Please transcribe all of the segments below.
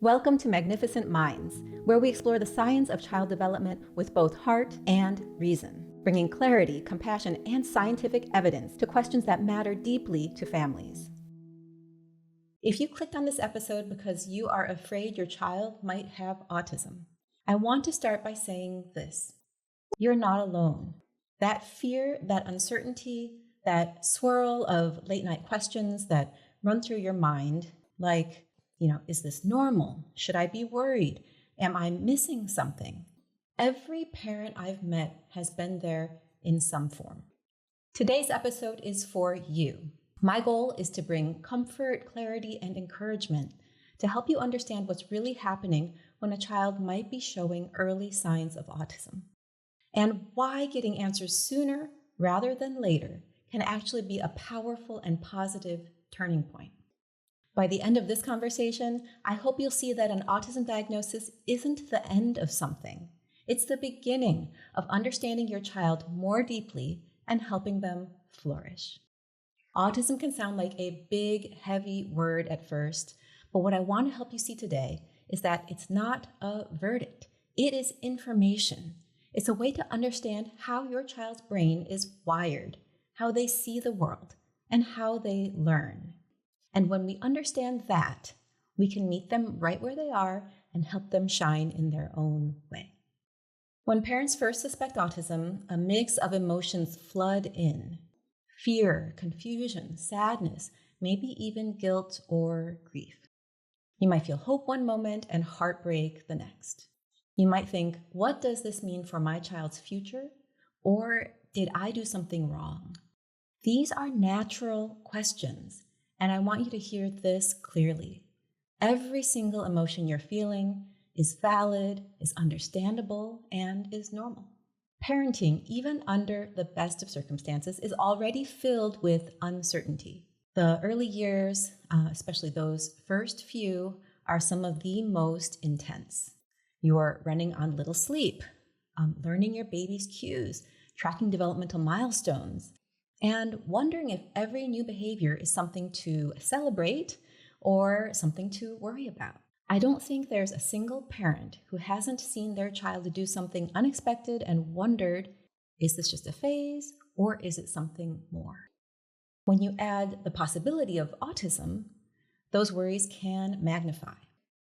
Welcome to Magnificent Minds, where we explore the science of child development with both heart and reason, bringing clarity, compassion, and scientific evidence to questions that matter deeply to families. If you clicked on this episode because you are afraid your child might have autism, I want to start by saying this. You're not alone. That fear, that uncertainty, that swirl of late night questions that run through your mind, like, is this normal? Should I be worried? Am I missing something? Every parent I've met has been there in some form. Today's episode is for you. My goal is to bring comfort, clarity, and encouragement to help you understand what's really happening when a child might be showing early signs of autism, and why getting answers sooner rather than later can actually be a powerful and positive turning point. By the end of this conversation, I hope you'll see that an autism diagnosis isn't the end of something. It's the beginning of understanding your child more deeply and helping them flourish. Autism can sound like a big, heavy word at first, but what I want to help you see today is that it's not a verdict. It is information. It's a way to understand how your child's brain is wired, how they see the world, and how they learn. And when we understand that, we can meet them right where they are and help them shine in their own way. When parents first suspect autism, a mix of emotions flood in: fear, confusion, sadness, maybe even guilt or grief. You might feel hope one moment and heartbreak the next. You might think, what does this mean for my child's future? Or did I do something wrong? These are natural questions. And I want you to hear this clearly. Every single emotion you're feeling is valid, is understandable, and is normal. Parenting, even under the best of circumstances, is already filled with uncertainty. The early years, especially those first few, are some of the most intense. You're running on little sleep, learning your baby's cues, tracking developmental milestones, and wondering if every new behavior is something to celebrate or something to worry about. I don't think there's a single parent who hasn't seen their child do something unexpected and wondered, is this just a phase or is it something more? When you add the possibility of autism, those worries can magnify.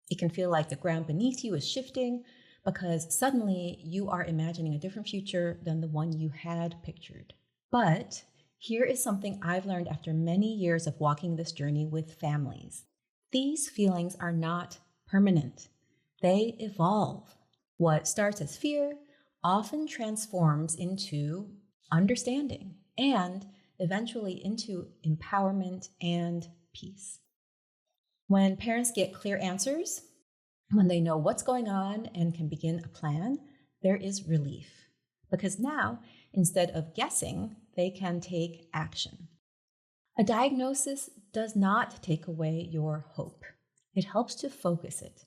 It can feel like the ground beneath you is shifting because suddenly you are imagining a different future than the one you had pictured. But here is something I've learned after many years of walking this journey with families. These feelings are not permanent. They evolve. What starts as fear often transforms into understanding and eventually into empowerment and peace. When parents get clear answers, when they know what's going on and can begin a plan, there is relief. Because now, instead of guessing, they can take action. A diagnosis does not take away your hope. It helps to focus it.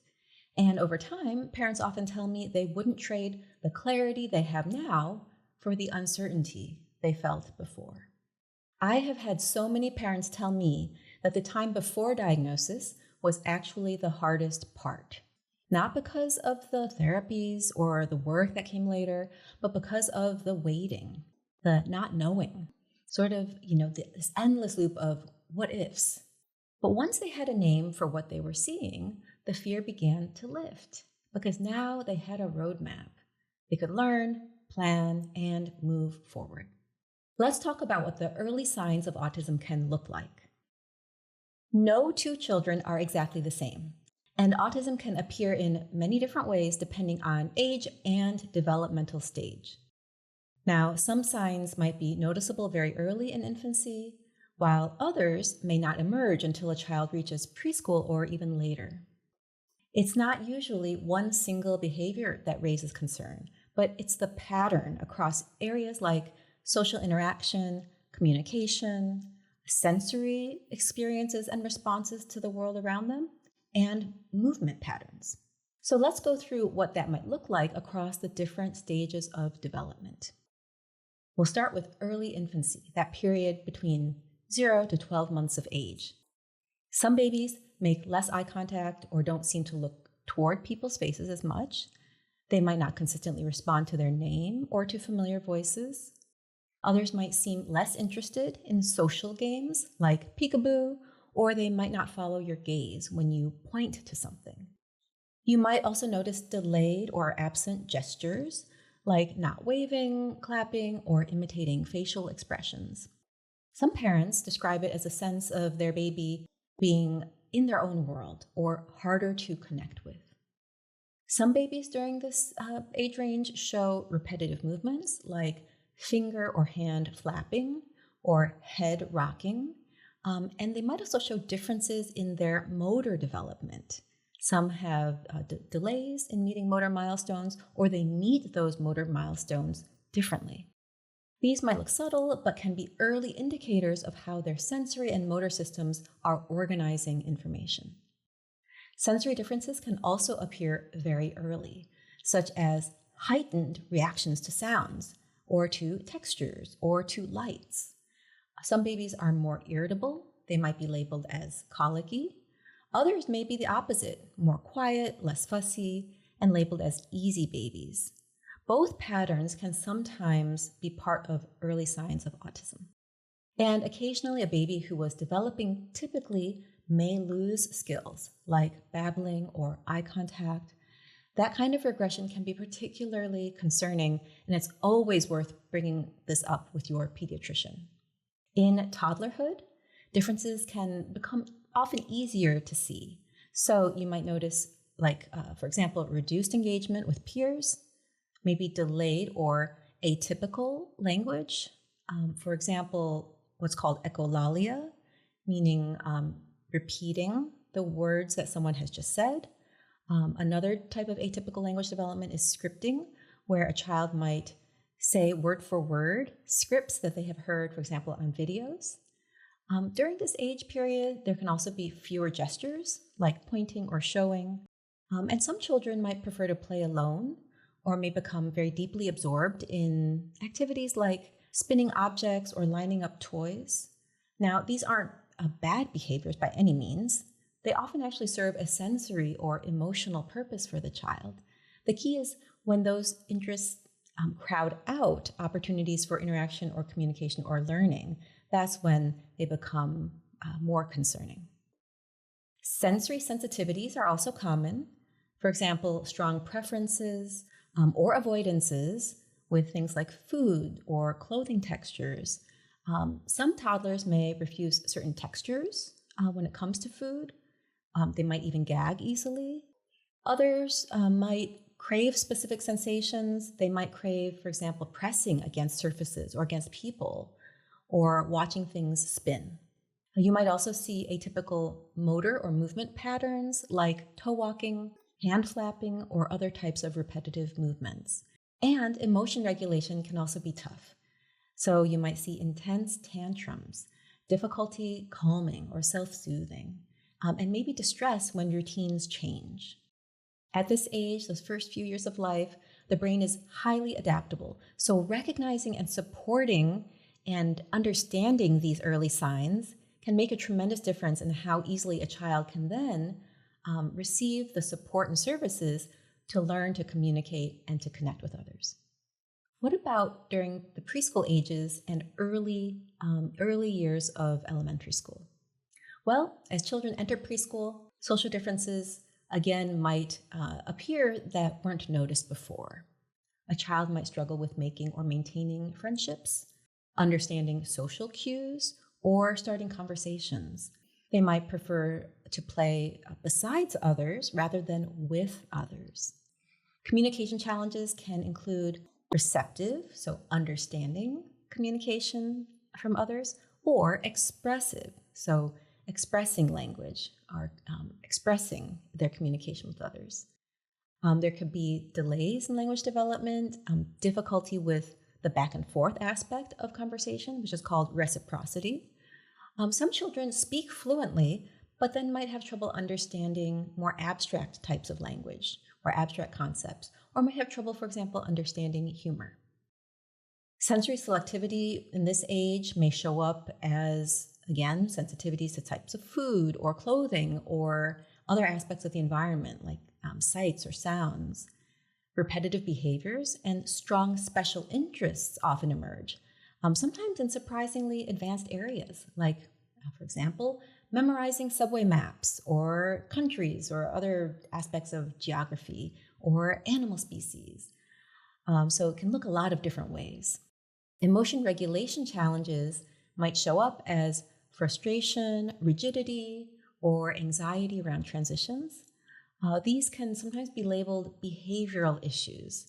And over time, parents often tell me they wouldn't trade the clarity they have now for the uncertainty they felt before. I have had so many parents tell me that the time before diagnosis was actually the hardest part. Not because of the therapies or the work that came later, but because of the waiting, the not knowing, sort of, this endless loop of what ifs. But once they had a name for what they were seeing, the fear began to lift because now they had a roadmap. They could learn, plan, and move forward. Let's talk about what the early signs of autism can look like. No two children are exactly the same, and autism can appear in many different ways depending on age and developmental stage. Now, some signs might be noticeable very early in infancy, while others may not emerge until a child reaches preschool or even later. It's not usually one single behavior that raises concern, but it's the pattern across areas like social interaction, communication, sensory experiences and responses to the world around them, and movement patterns. So let's go through what that might look like across the different stages of development. We'll start with early infancy, that period between 0 to 12 months of age. Some babies make less eye contact or don't seem to look toward people's faces as much. They might not consistently respond to their name or to familiar voices. Others might seem less interested in social games like peekaboo, or they might not follow your gaze when you point to something. You might also notice delayed or absent gestures, like not waving, clapping, or imitating facial expressions. Some parents describe it as a sense of their baby being in their own world or harder to connect with. Some babies during this age range show repetitive movements like finger or hand flapping or head rocking, and they might also show differences in their motor development. Some have delays in meeting motor milestones, or they meet those motor milestones differently. These might look subtle, but can be early indicators of how their sensory and motor systems are organizing information. Sensory differences can also appear very early, such as heightened reactions to sounds, or to textures, or to lights. Some babies are more irritable. They might be labeled as colicky. Others may be the opposite, more quiet, less fussy, and labeled as easy babies. Both patterns can sometimes be part of early signs of autism. And occasionally a baby who was developing typically may lose skills like babbling or eye contact. That kind of regression can be particularly concerning, and it's always worth bringing this up with your pediatrician. In toddlerhood, differences can become often easier to see. So you might notice, for example, reduced engagement with peers, maybe delayed or atypical language. For example, what's called echolalia, meaning repeating the words that someone has just said. Another type of atypical language development is scripting, where a child might say word for word scripts that they have heard, for example, on videos. During this age period, there can also be fewer gestures, like pointing or showing. And some children might prefer to play alone, or may become very deeply absorbed in activities like spinning objects or lining up toys. Now, these aren't bad behaviors by any means. They often actually serve a sensory or emotional purpose for the child. The key is when those interests crowd out opportunities for interaction or communication or learning, that's when they become more concerning. Sensory sensitivities are also common. For example, strong preferences or avoidances with things like food or clothing textures. Some toddlers may refuse certain textures when it comes to food. They might even gag easily. Others might crave specific sensations. They might crave, for example, pressing against surfaces or against people, or watching things spin. You might also see atypical motor or movement patterns like toe walking, hand flapping, or other types of repetitive movements. And emotion regulation can also be tough. So you might see intense tantrums, difficulty calming or self-soothing, and maybe distress when routines change. At this age, those first few years of life, the brain is highly adaptable. So recognizing and supporting and understanding these early signs can make a tremendous difference in how easily a child can then receive the support and services to learn to communicate and to connect with others. What about during the preschool ages and early years of elementary school? Well, as children enter preschool, social differences again might appear that weren't noticed before. A child might struggle with making or maintaining friendships, understanding social cues, or starting conversations. They might prefer to play besides others rather than with others. Communication challenges can include receptive, so understanding communication from others, or expressive, so expressing language or expressing their communication with others. There could be delays in language development, difficulty with the back and forth aspect of conversation, which is called reciprocity. Some children speak fluently, but then might have trouble understanding more abstract types of language or abstract concepts, or might have trouble, for example, understanding humor. Sensory selectivity in this age may show up as, again, sensitivities to types of food or clothing or other aspects of the environment like sights or sounds. Repetitive behaviors and strong special interests often emerge, sometimes in surprisingly advanced areas, like, for example, memorizing subway maps or countries or other aspects of geography or animal species. So it can look a lot of different ways. Emotion regulation challenges might show up as frustration, rigidity, or anxiety around transitions. These can sometimes be labeled behavioral issues,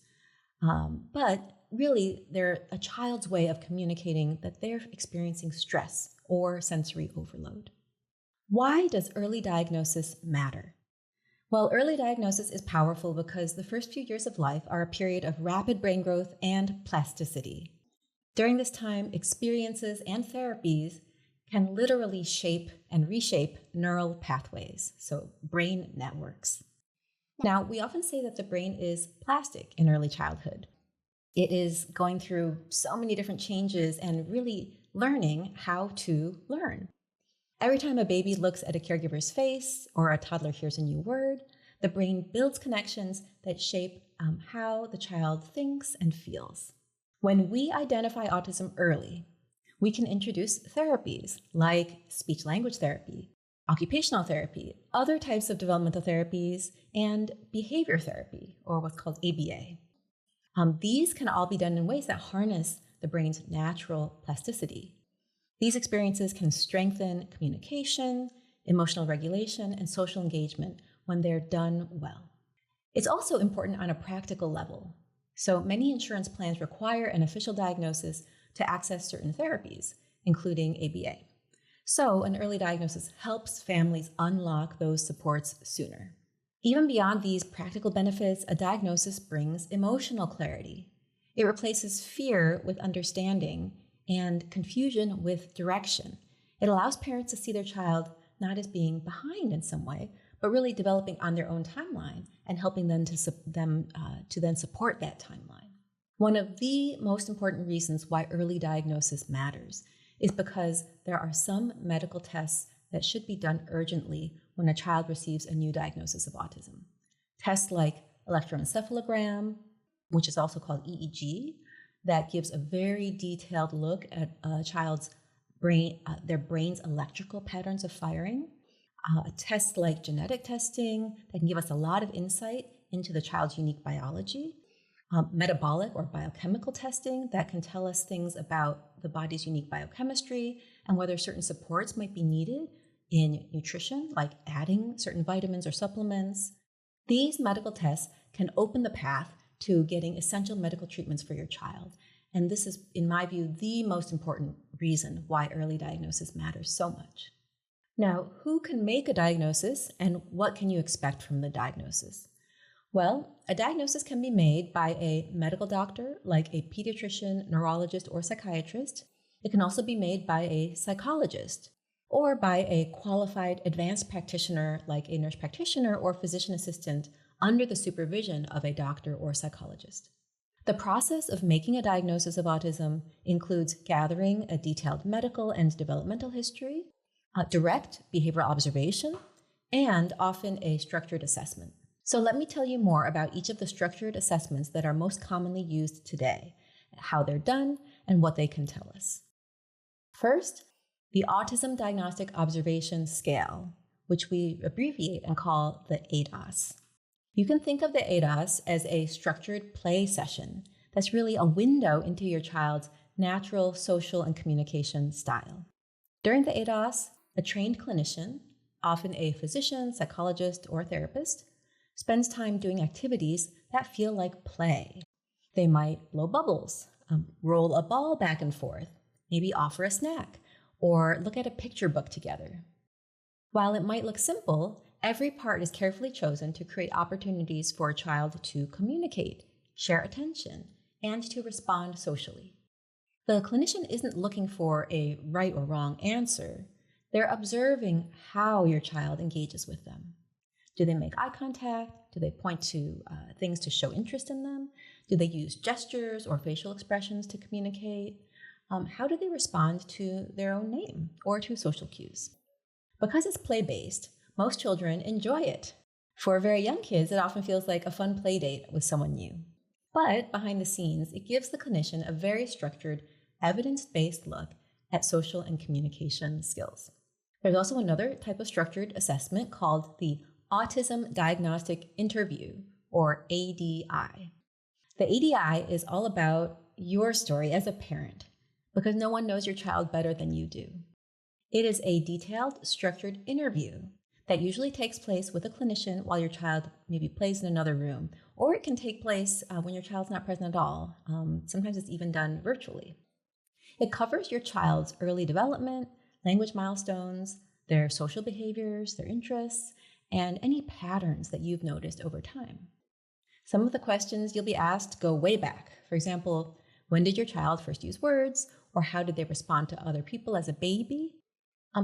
but really they're a child's way of communicating that they're experiencing stress or sensory overload. Why does early diagnosis matter? Well, early diagnosis is powerful because the first few years of life are a period of rapid brain growth and plasticity. During this time, experiences and therapies can literally shape and reshape neural pathways, so brain networks. Now, we often say that the brain is plastic in early childhood. It is going through so many different changes and really learning how to learn. Every time a baby looks at a caregiver's face or a toddler hears a new word, the brain builds connections that shape how the child thinks and feels. When we identify autism early, we can introduce therapies like speech-language therapy, occupational therapy, other types of developmental therapies, and behavior therapy, or what's called ABA. These can all be done in ways that harness the brain's natural plasticity. These experiences can strengthen communication, emotional regulation, and social engagement when they're done well. It's also important on a practical level. So many insurance plans require an official diagnosis to access certain therapies, including ABA. So an early diagnosis helps families unlock those supports sooner. Even beyond these practical benefits, a diagnosis brings emotional clarity. It replaces fear with understanding and confusion with direction. It allows parents to see their child not as being behind in some way, but really developing on their own timeline and helping them to then support that timeline. One of the most important reasons why early diagnosis matters is because there are some medical tests that should be done urgently when a child receives a new diagnosis of autism. Tests like electroencephalogram, which is also called EEG, that gives a very detailed look at a child's brain, their brain's electrical patterns of firing. A test like genetic testing that can give us a lot of insight into the child's unique biology. Metabolic or biochemical testing that can tell us things about the body's unique biochemistry and whether certain supports might be needed in nutrition, like adding certain vitamins or supplements. These medical tests can open the path to getting essential medical treatments for your child. And this is, in my view, the most important reason why early diagnosis matters so much. Now, who can make a diagnosis and what can you expect from the diagnosis? Well, a diagnosis can be made by a medical doctor, like a pediatrician, neurologist, or psychiatrist. It can also be made by a psychologist or by a qualified advanced practitioner, like a nurse practitioner or physician assistant, under the supervision of a doctor or psychologist. The process of making a diagnosis of autism includes gathering a detailed medical and developmental history, direct behavioral observation, and often a structured assessment. So let me tell you more about each of the structured assessments that are most commonly used today, how they're done, and what they can tell us. First, the Autism Diagnostic Observation Scale, which we abbreviate and call the ADOS. You can think of the ADOS as a structured play session that's really a window into your child's natural social and communication style. During the ADOS, a trained clinician, often a physician, psychologist, or therapist, spends time doing activities that feel like play. They might blow bubbles, roll a ball back and forth, maybe offer a snack, or look at a picture book together. While it might look simple, every part is carefully chosen to create opportunities for a child to communicate, share attention, and to respond socially. The clinician isn't looking for a right or wrong answer. They're observing how your child engages with them. Do they make eye contact? Do they point to things to show interest in them? Do they use gestures or facial expressions to communicate? How do they respond to their own name or to social cues? Because it's play-based, most children enjoy it. For very young kids, it often feels like a fun play date with someone new. But behind the scenes, it gives the clinician a very structured, evidence-based look at social and communication skills. There's also another type of structured assessment called the Autism Diagnostic Interview, or ADI. The ADI is all about your story as a parent, because no one knows your child better than you do. It is a detailed, structured interview that usually takes place with a clinician while your child maybe plays in another room, or it can take place when your child's not present at all. Sometimes it's even done virtually. It covers your child's early development, language milestones, their social behaviors, their interests, and any patterns that you've noticed over time. Some of the questions you'll be asked go way back. For example, when did your child first use words, or how did they respond to other people as a baby?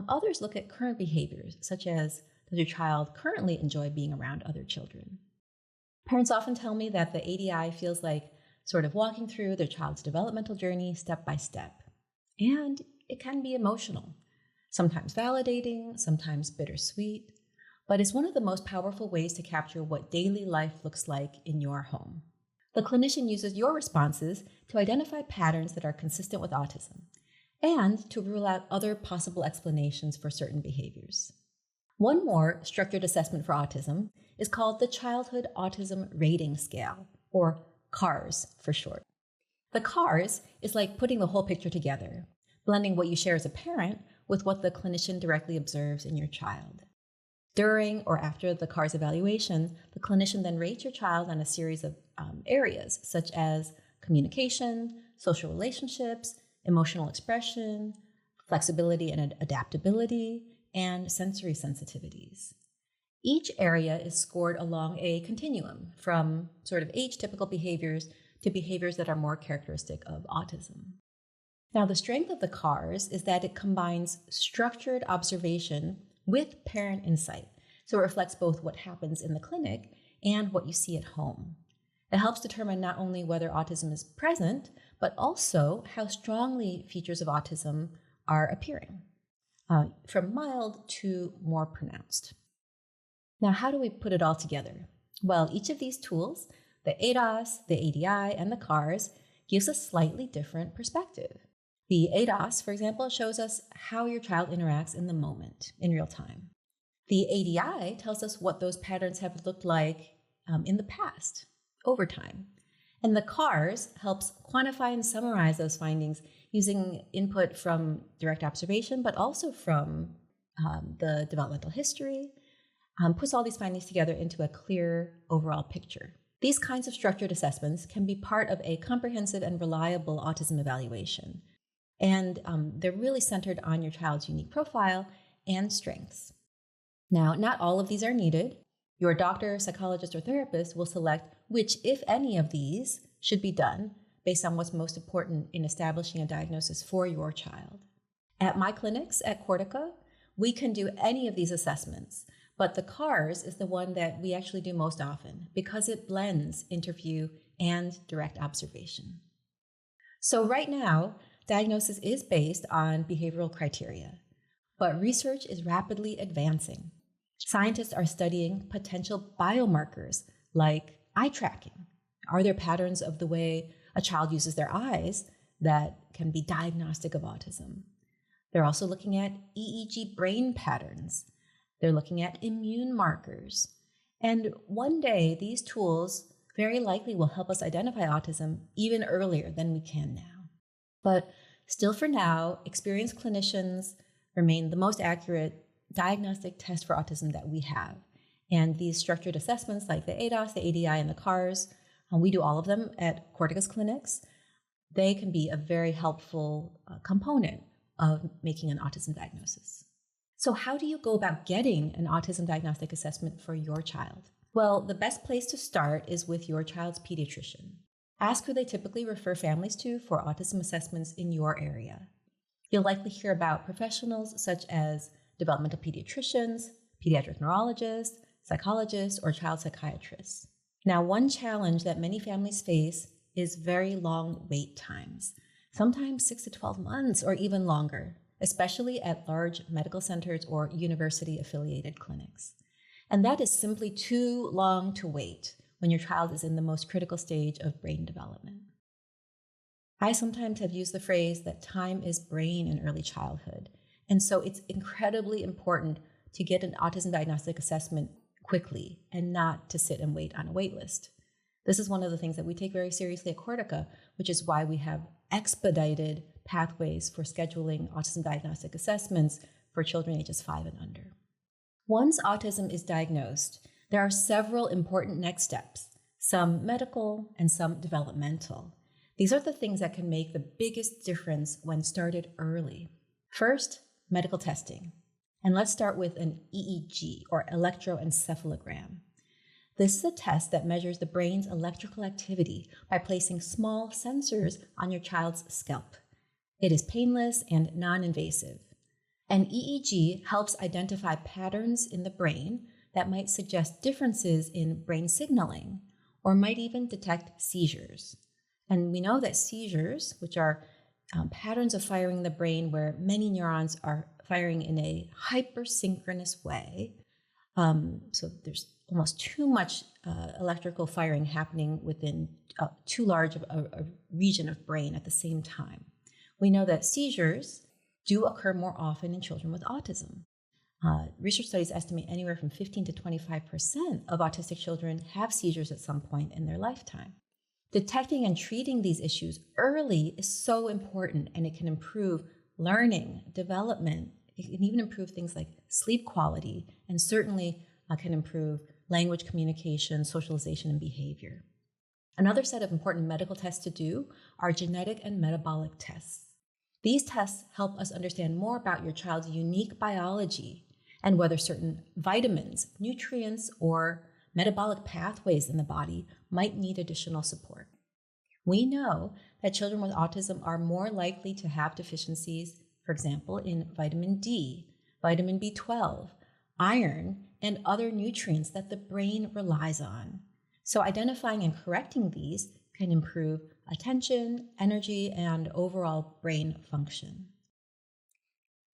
Others look at current behaviors, such as, does your child currently enjoy being around other children? Parents often tell me that the ADI feels like sort of walking through their child's developmental journey step by step. And it can be emotional, sometimes validating, sometimes bittersweet, but it's one of the most powerful ways to capture what daily life looks like in your home. The clinician uses your responses to identify patterns that are consistent with autism and to rule out other possible explanations for certain behaviors. One more structured assessment for autism is called the Childhood Autism Rating Scale, or CARS for short. The CARS is like putting the whole picture together, blending what you share as a parent with what the clinician directly observes in your child. During or after the CARS evaluation, the clinician then rates your child on a series of areas, such as communication, social relationships, emotional expression, flexibility and adaptability, and sensory sensitivities. Each area is scored along a continuum from sort of age-typical behaviors to behaviors that are more characteristic of autism. Now, the strength of the CARS is that it combines structured observation with parent insight. So it reflects both what happens in the clinic and what you see at home. It helps determine not only whether autism is present, but also how strongly features of autism are appearing, from mild to more pronounced. Now, how do we put it all together? Well, each of these tools, the ADOS, the ADI, and the CARS, gives a slightly different perspective. The ADOS, for example, shows us how your child interacts in the moment, in real time. The ADI tells us what those patterns have looked like in the past, over time. And the CARS helps quantify and summarize those findings using input from direct observation, but also from the developmental history, puts all these findings together into a clear overall picture. These kinds of structured assessments can be part of a comprehensive and reliable autism evaluation. And they're really centered on your child's unique profile and strengths. Now, not all of these are needed. Your doctor, psychologist, or therapist will select which, if any of these, should be done based on what's most important in establishing a diagnosis for your child. At my clinics at Cortica, we can do any of these assessments, but the CARS is the one that we actually do most often because it blends interview and direct observation. So right now, diagnosis is based on behavioral criteria, but research is rapidly advancing. Scientists are studying potential biomarkers like eye tracking. Are there patterns of the way a child uses their eyes that can be diagnostic of autism? They're also looking at EEG brain patterns. They're looking at immune markers. And one day, these tools very likely will help us identify autism even earlier than we can now. But still for now, experienced clinicians remain the most accurate diagnostic test for autism that we have. And these structured assessments like the ADOS, the ADI, and the CARS, we do all of them at Cortica's clinics. They can be a very helpful component of making an autism diagnosis. So how do you go about getting an autism diagnostic assessment for your child? Well, the best place to start is with your child's pediatrician. Ask who they typically refer families to for autism assessments in your area. You'll likely hear about professionals such as developmental pediatricians, pediatric neurologists, psychologists, or child psychiatrists. Now, one challenge that many families face is very long wait times, sometimes 6 to 12 months or even longer, especially at large medical centers or university-affiliated clinics. And that is simply too long to wait when your child is in the most critical stage of brain development. I sometimes have used the phrase that time is brain in early childhood. And so it's incredibly important to get an autism diagnostic assessment quickly and not to sit and wait on a wait list. This is one of the things that we take very seriously at Cortica, which is why we have expedited pathways for scheduling autism diagnostic assessments for children ages 5 and under. Once autism is diagnosed, there are several important next steps, some medical and some developmental. These are the things that can make the biggest difference when started early. First, medical testing. And let's start with an EEG, or electroencephalogram. This is a test that measures the brain's electrical activity by placing small sensors on your child's scalp. It is painless and non-invasive. An EEG helps identify patterns in the brain that might suggest differences in brain signaling or might even detect seizures. And we know that seizures, which are patterns of firing in the brain where many neurons are firing in a hypersynchronous way, so there's almost too much electrical firing happening within too large of a region of brain at the same time. We know that seizures do occur more often in children with autism. Research studies estimate anywhere from 15 to 25% of autistic children have seizures at some point in their lifetime. Detecting and treating these issues early is so important, and it can improve learning, development. It can even improve things like sleep quality, and certainly can improve language communication, socialization, and behavior. Another set of important medical tests to do are genetic and metabolic tests. These tests help us understand more about your child's unique biology and whether certain vitamins, nutrients, or metabolic pathways in the body might need additional support. We know that children with autism are more likely to have deficiencies, for example, in vitamin D, vitamin B12, iron, and other nutrients that the brain relies on. So identifying and correcting these can improve attention, energy, and overall brain function.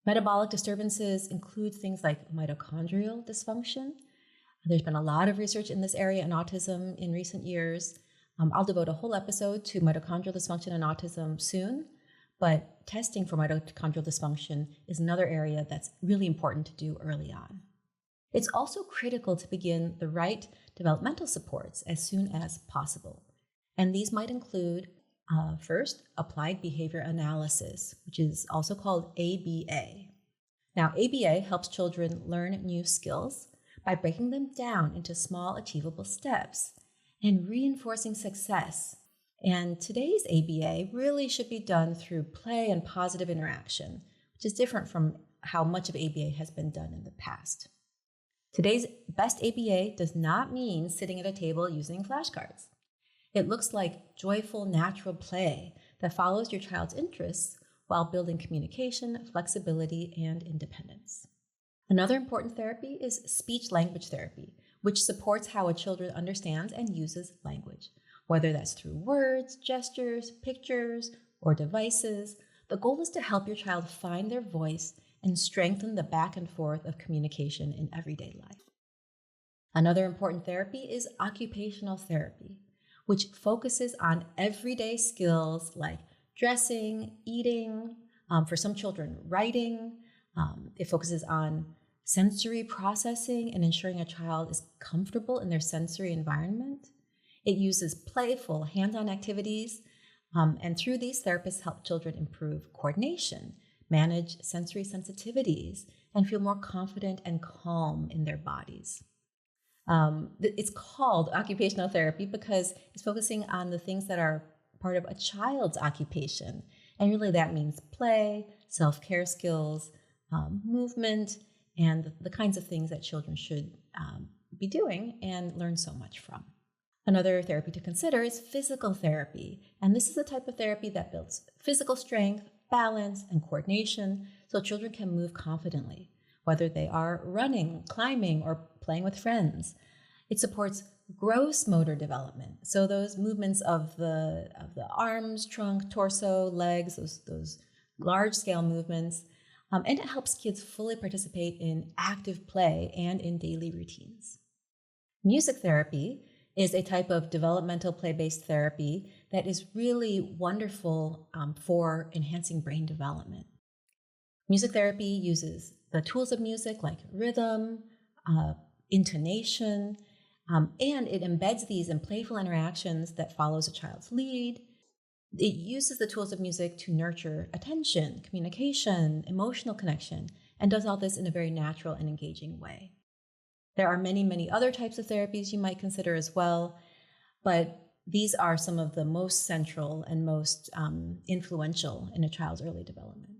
Metabolic disturbances include things like mitochondrial dysfunction. There's been a lot of research in this area in autism in recent years. I'll devote a whole episode to mitochondrial dysfunction and autism soon, but testing for mitochondrial dysfunction is another area that's really important to do early on. It's also critical to begin the right developmental supports as soon as possible. And these might include, first, applied behavior analysis, which is also called ABA. Now, ABA helps children learn new skills by breaking them down into small, achievable steps and reinforcing success. And today's ABA really should be done through play and positive interaction, which is different from how much of ABA has been done in the past. Today's best ABA does not mean sitting at a table using flashcards. It looks like joyful, natural play that follows your child's interests while building communication, flexibility, and independence. Another important therapy is speech-language therapy, which supports how a child understands and uses language, whether that's through words, gestures, pictures, or devices. The goal is to help your child find their voice and strengthen the back and forth of communication in everyday life. Another important therapy is occupational therapy, which focuses on everyday skills like dressing, eating, for some children, writing. It focuses on sensory processing and ensuring a child is comfortable in their sensory environment. It uses playful, hands-on activities, and through these, therapists help children improve coordination, manage sensory sensitivities, and feel more confident and calm in their bodies. It's called occupational therapy because it's focusing on the things that are part of a child's occupation. And really that means play, self-care skills, movement, and the kinds of things that children should be doing and learn so much from. Another therapy to consider is physical therapy. And this is a type of therapy that builds physical strength, balance, and coordination so children can move confidently, whether they are running, climbing, or playing with friends. It supports gross motor development, so those movements of the arms, trunk, torso, legs, those large-scale movements. And it helps kids fully participate in active play and in daily routines. Music therapy is a type of developmental play-based therapy that is really wonderful for enhancing brain development. Music therapy uses the tools of music like rhythm, intonation, and it embeds these in playful interactions that follows a child's lead. It uses the tools of music to nurture attention, communication, emotional connection, and does all this in a very natural and engaging way. There are many, many other types of therapies you might consider as well, but these are some of the most central and most influential in a child's early development.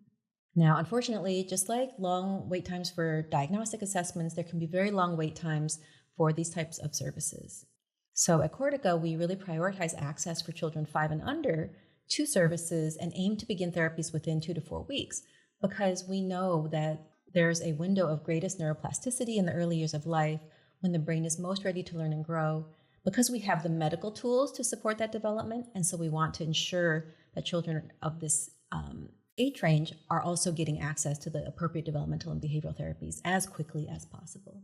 Now, unfortunately, just like long wait times for diagnostic assessments, there can be very long wait times for these types of services. So at Cortica, we really prioritize access for children 5 and under to services and aim to begin therapies within 2 to 4 weeks, because we know that there's a window of greatest neuroplasticity in the early years of life when the brain is most ready to learn and grow, because we have the medical tools to support that development. And so we want to ensure that children of this age range are also getting access to the appropriate developmental and behavioral therapies as quickly as possible.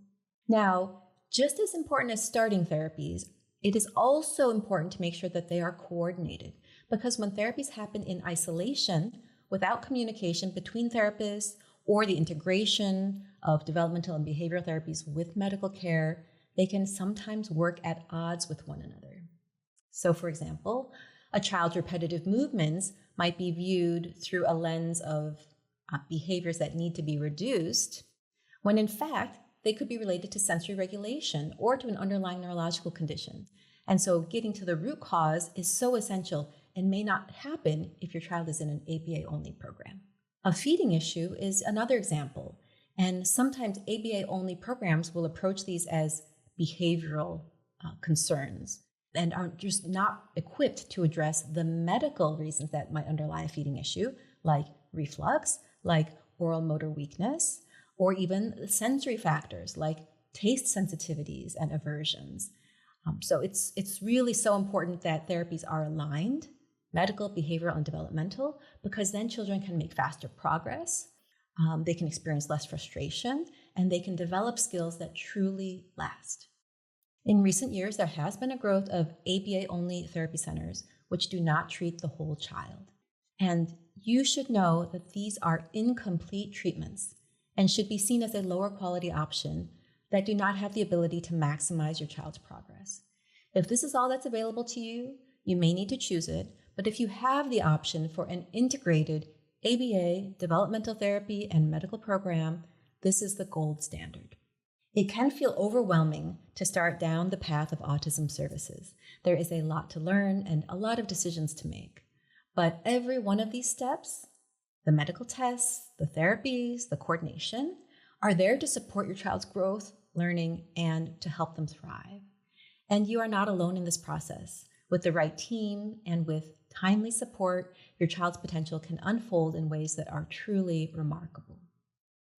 Now, just as important as starting therapies, it is also important to make sure that they are coordinated, because when therapies happen in isolation, without communication between therapists or the integration of developmental and behavioral therapies with medical care, they can sometimes work at odds with one another. So, for example, a child's repetitive movements might be viewed through a lens of behaviors that need to be reduced, when in fact, they could be related to sensory regulation or to an underlying neurological condition. And so getting to the root cause is so essential and may not happen if your child is in an ABA-only program. A feeding issue is another example, and sometimes ABA-only programs will approach these as behavioral concerns and are just not equipped to address the medical reasons that might underlie a feeding issue, like reflux, like oral motor weakness, or even sensory factors like taste sensitivities and aversions. So it's really so important that therapies are aligned, medical, behavioral, and developmental, because then children can make faster progress, they can experience less frustration, and they can develop skills that truly last. In recent years, there has been a growth of ABA-only therapy centers, which do not treat the whole child. And you should know that these are incomplete treatments and should be seen as a lower quality option that do not have the ability to maximize your child's progress. If this is all that's available to you, you may need to choose it, but if you have the option for an integrated ABA, developmental therapy, and medical program, this is the gold standard. It can feel overwhelming to start down the path of autism services. There is a lot to learn and a lot of decisions to make. But every one of these steps, the medical tests, the therapies, the coordination, are there to support your child's growth, learning, and to help them thrive. And you are not alone in this process. With the right team and with timely support, your child's potential can unfold in ways that are truly remarkable.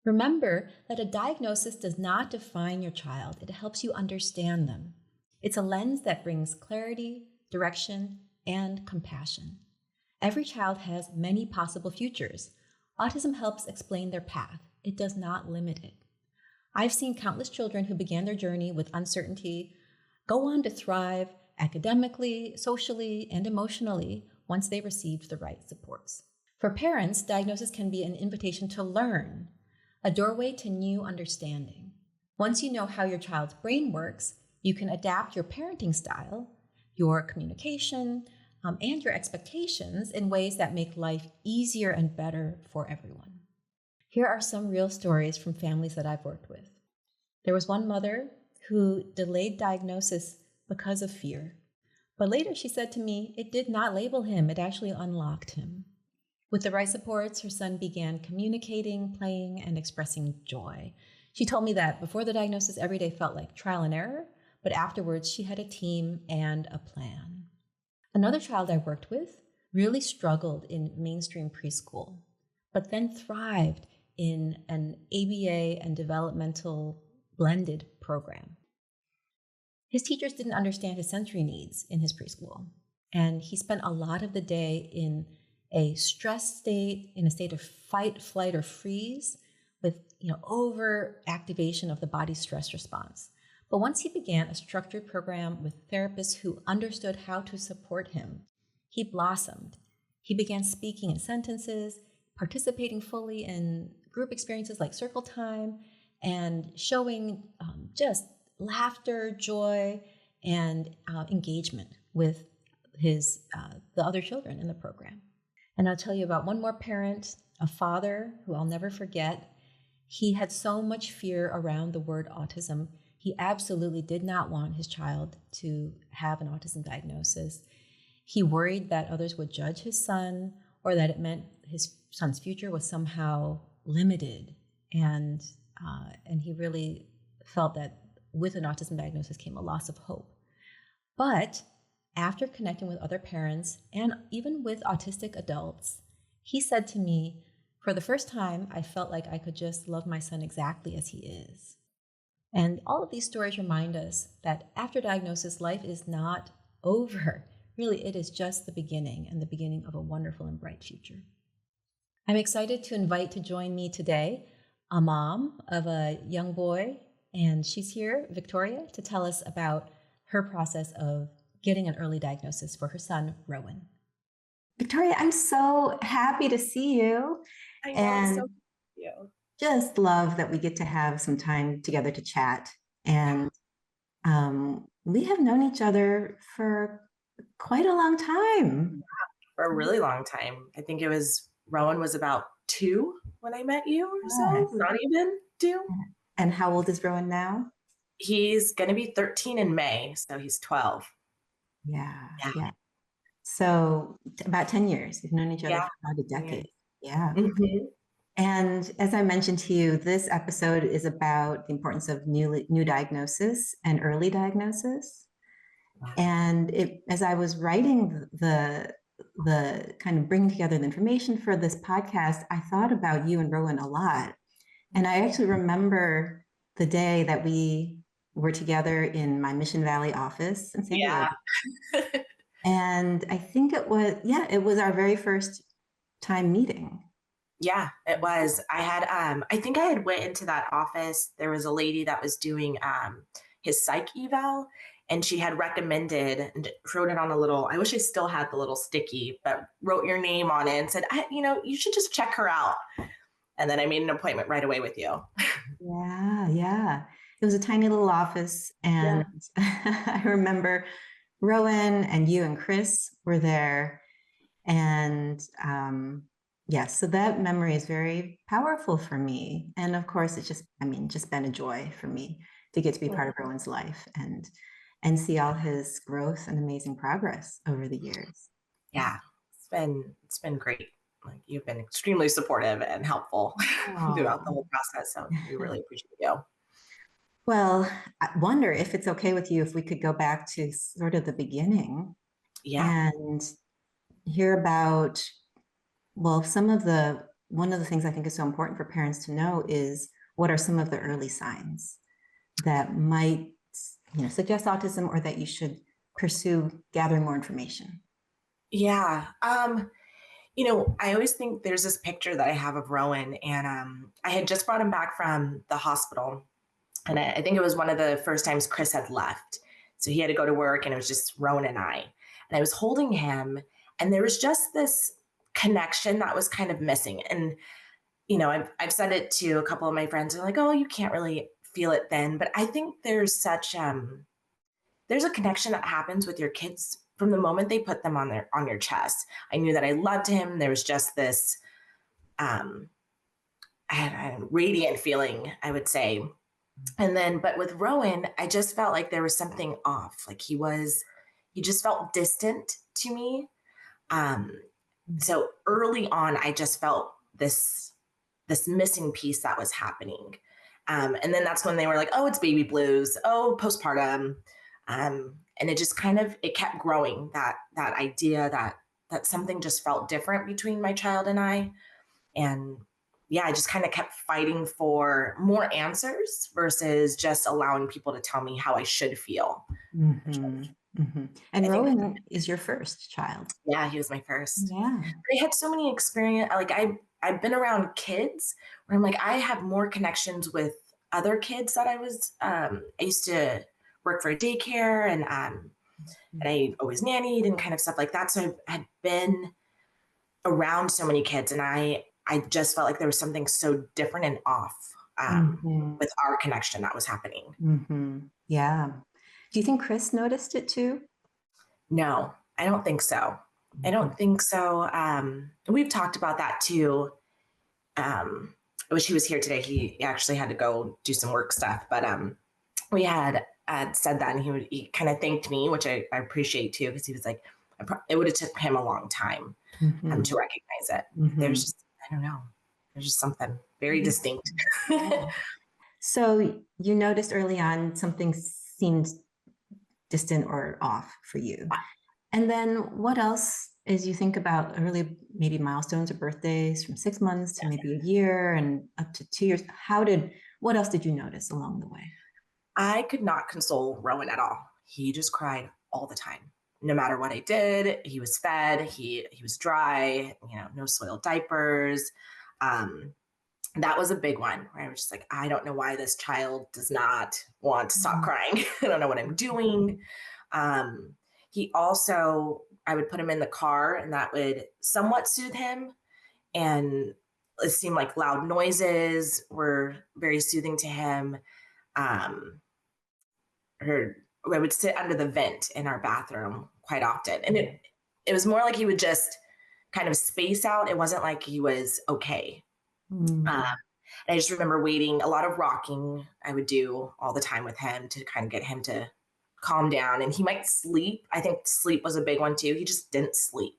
Remember that a diagnosis does not define your child. It helps you understand them. It's a lens that brings clarity, direction, and compassion. Every child has many possible futures. Autism helps explain their path. It does not limit it. I've seen countless children who began their journey with uncertainty go on to thrive academically, socially, and emotionally once they received the right supports. For parents, diagnosis can be an invitation to learn, a doorway to new understanding. Once you know how your child's brain works, you can adapt your parenting style, your communication, and your expectations in ways that make life easier and better for everyone. Here are some real stories from families that I've worked with. There was one mother who delayed diagnosis because of fear. But later she said to me, it did not label him, it actually unlocked him. With the right supports, her son began communicating, playing, and expressing joy. She told me that before the diagnosis, every day felt like trial and error, but afterwards she had a team and a plan. Another child I worked with really struggled in mainstream preschool, but then thrived in an ABA and developmental blended program. His teachers didn't understand his sensory needs in his preschool, and he spent a lot of the day in a stress state, in a state of fight, flight, or freeze with over activation of the body's stress response. But once he began a structured program with therapists who understood how to support him, he blossomed. He began speaking in sentences, participating fully in group experiences like circle time, and showing just laughter, joy, and engagement with the other children in the program. And I'll tell you about one more parent, a father who I'll never forget. He had so much fear around the word autism. He absolutely did not want his child to have an autism diagnosis. He worried that others would judge his son, or that it meant his son's future was somehow limited. And he really felt that with an autism diagnosis came a loss of hope. But after connecting with other parents and even with autistic adults, he said to me, for the first time, I felt like I could just love my son exactly as he is. And all of these stories remind us that after diagnosis, life is not over. Really, it is just the beginning, and the beginning of a wonderful and bright future. I'm excited to invite to join me today a mom of a young boy, and she's here, Victoria, to tell us about her process of getting an early diagnosis for her son, Rowan. Victoria, I'm so happy to see you. I know, and so you. Just love that we get to have some time together to chat. And we have known each other for quite a long time. For a really long time. I think Rowan was about 2 when I met you or so, Yes. not even 2. And how old is Rowan now? He's going to be 13 in May, so he's 12. Yeah. So about 10 years. We've known each other for about a decade. Yeah. Mm-hmm. And as I mentioned to you, this episode is about the importance of new diagnosis and early diagnosis. And as I was writing the kind of bringing together the information for this podcast, I thought about you and Rowan a lot. And I actually remember the day that we were together in my Mission Valley office in San Diego. And I think it was our very first time meeting. Yeah, it was. I think I had went into that office. There was a lady that was doing his psych eval, and she had recommended and wrote it on I wish I still had the little sticky, but wrote your name on it and said, you should just check her out. And then I made an appointment right away with you. Yeah. It was a tiny little office. And I remember Rowan and you and Chris were there. And so that memory is very powerful for me. And of course, it's just been a joy for me to get to be part of Rowan's life and see all his growth and amazing progress over the years. Yeah, it's been great. Like, you've been extremely supportive and helpful throughout the whole process. So we really appreciate you. Well, I wonder if it's okay with you if we could go back to sort of the beginning and hear about, one of the things I think is so important for parents to know is what are some of the early signs that might suggest autism, or that you should pursue gathering more information. Yeah. I always think there's this picture that I have of Rowan, and I had just brought him back from the hospital, and I think it was one of the first times Chris had left. So he had to go to work, and it was just Rowan and I was holding him, and there was just this connection that was kind of missing. And, I've said it to a couple of my friends. They're like, oh, you can't really feel it then. But I think there's there's a connection that happens with your kids from the moment they put them on your chest. I knew that I loved him. There was just this radiant feeling, I would say. And then, but with Rowan, I just felt like there was something off. Like he just felt distant to me. So early on, I just felt this missing piece that was happening. And then that's when they were like, oh, it's baby blues. Oh, postpartum. And it just it kept growing, that idea that something just felt different between my child and I. And yeah, I just kind of kept fighting for more answers versus just allowing people to tell me how I should feel. Mhm, mhm. And I think, Rowan is your first child? yeah, he was my first. Yeah. I had so many experience. Like I've been around kids where I'm like, I have more connections with other kids that I used to work for a daycare and I always nannied and kind of stuff like that. So I had been around so many kids and I just felt like there was something so different and off Mhm, with our connection that was happening. mhm. Yeah. Do you think Chris noticed it too? No, I don't think so. I Mhm, don't think so. We've talked about that too. I wish he was here today. He actually had to go do some work stuff, but we had said that, and he kind of thanked me, which I appreciate too, because he was like, it would have took him a long time to mhm, recognize it. There's mhm. just, I don't know, there's just something very distinct. Yeah. So you noticed early on something seemed distant or off for you. And then what else, as you think about early maybe milestones or birthdays from 6 months to maybe a year and up to 2 years, what else did you notice along the way? I could not console Rowan at all. He just cried all the time. No matter what I did, he was fed, he was dry, no soiled diapers. Um, that was a big one where I was just like, I don't know why this child does not want to stop Mm, crying. I don't know what I'm doing. Um, he also, I would put him in the car and that would somewhat soothe him. And it seemed like loud noises were very soothing to him. Um, or I would sit under the vent in our bathroom quite often. And it was more like he would just kind of space out. It wasn't like he was okay. Um, mm, and I just remember waiting, a lot of rocking I would do all the time with him to kind of get him to calm down. And he might sleep. I think sleep was a big one too. He just didn't sleep.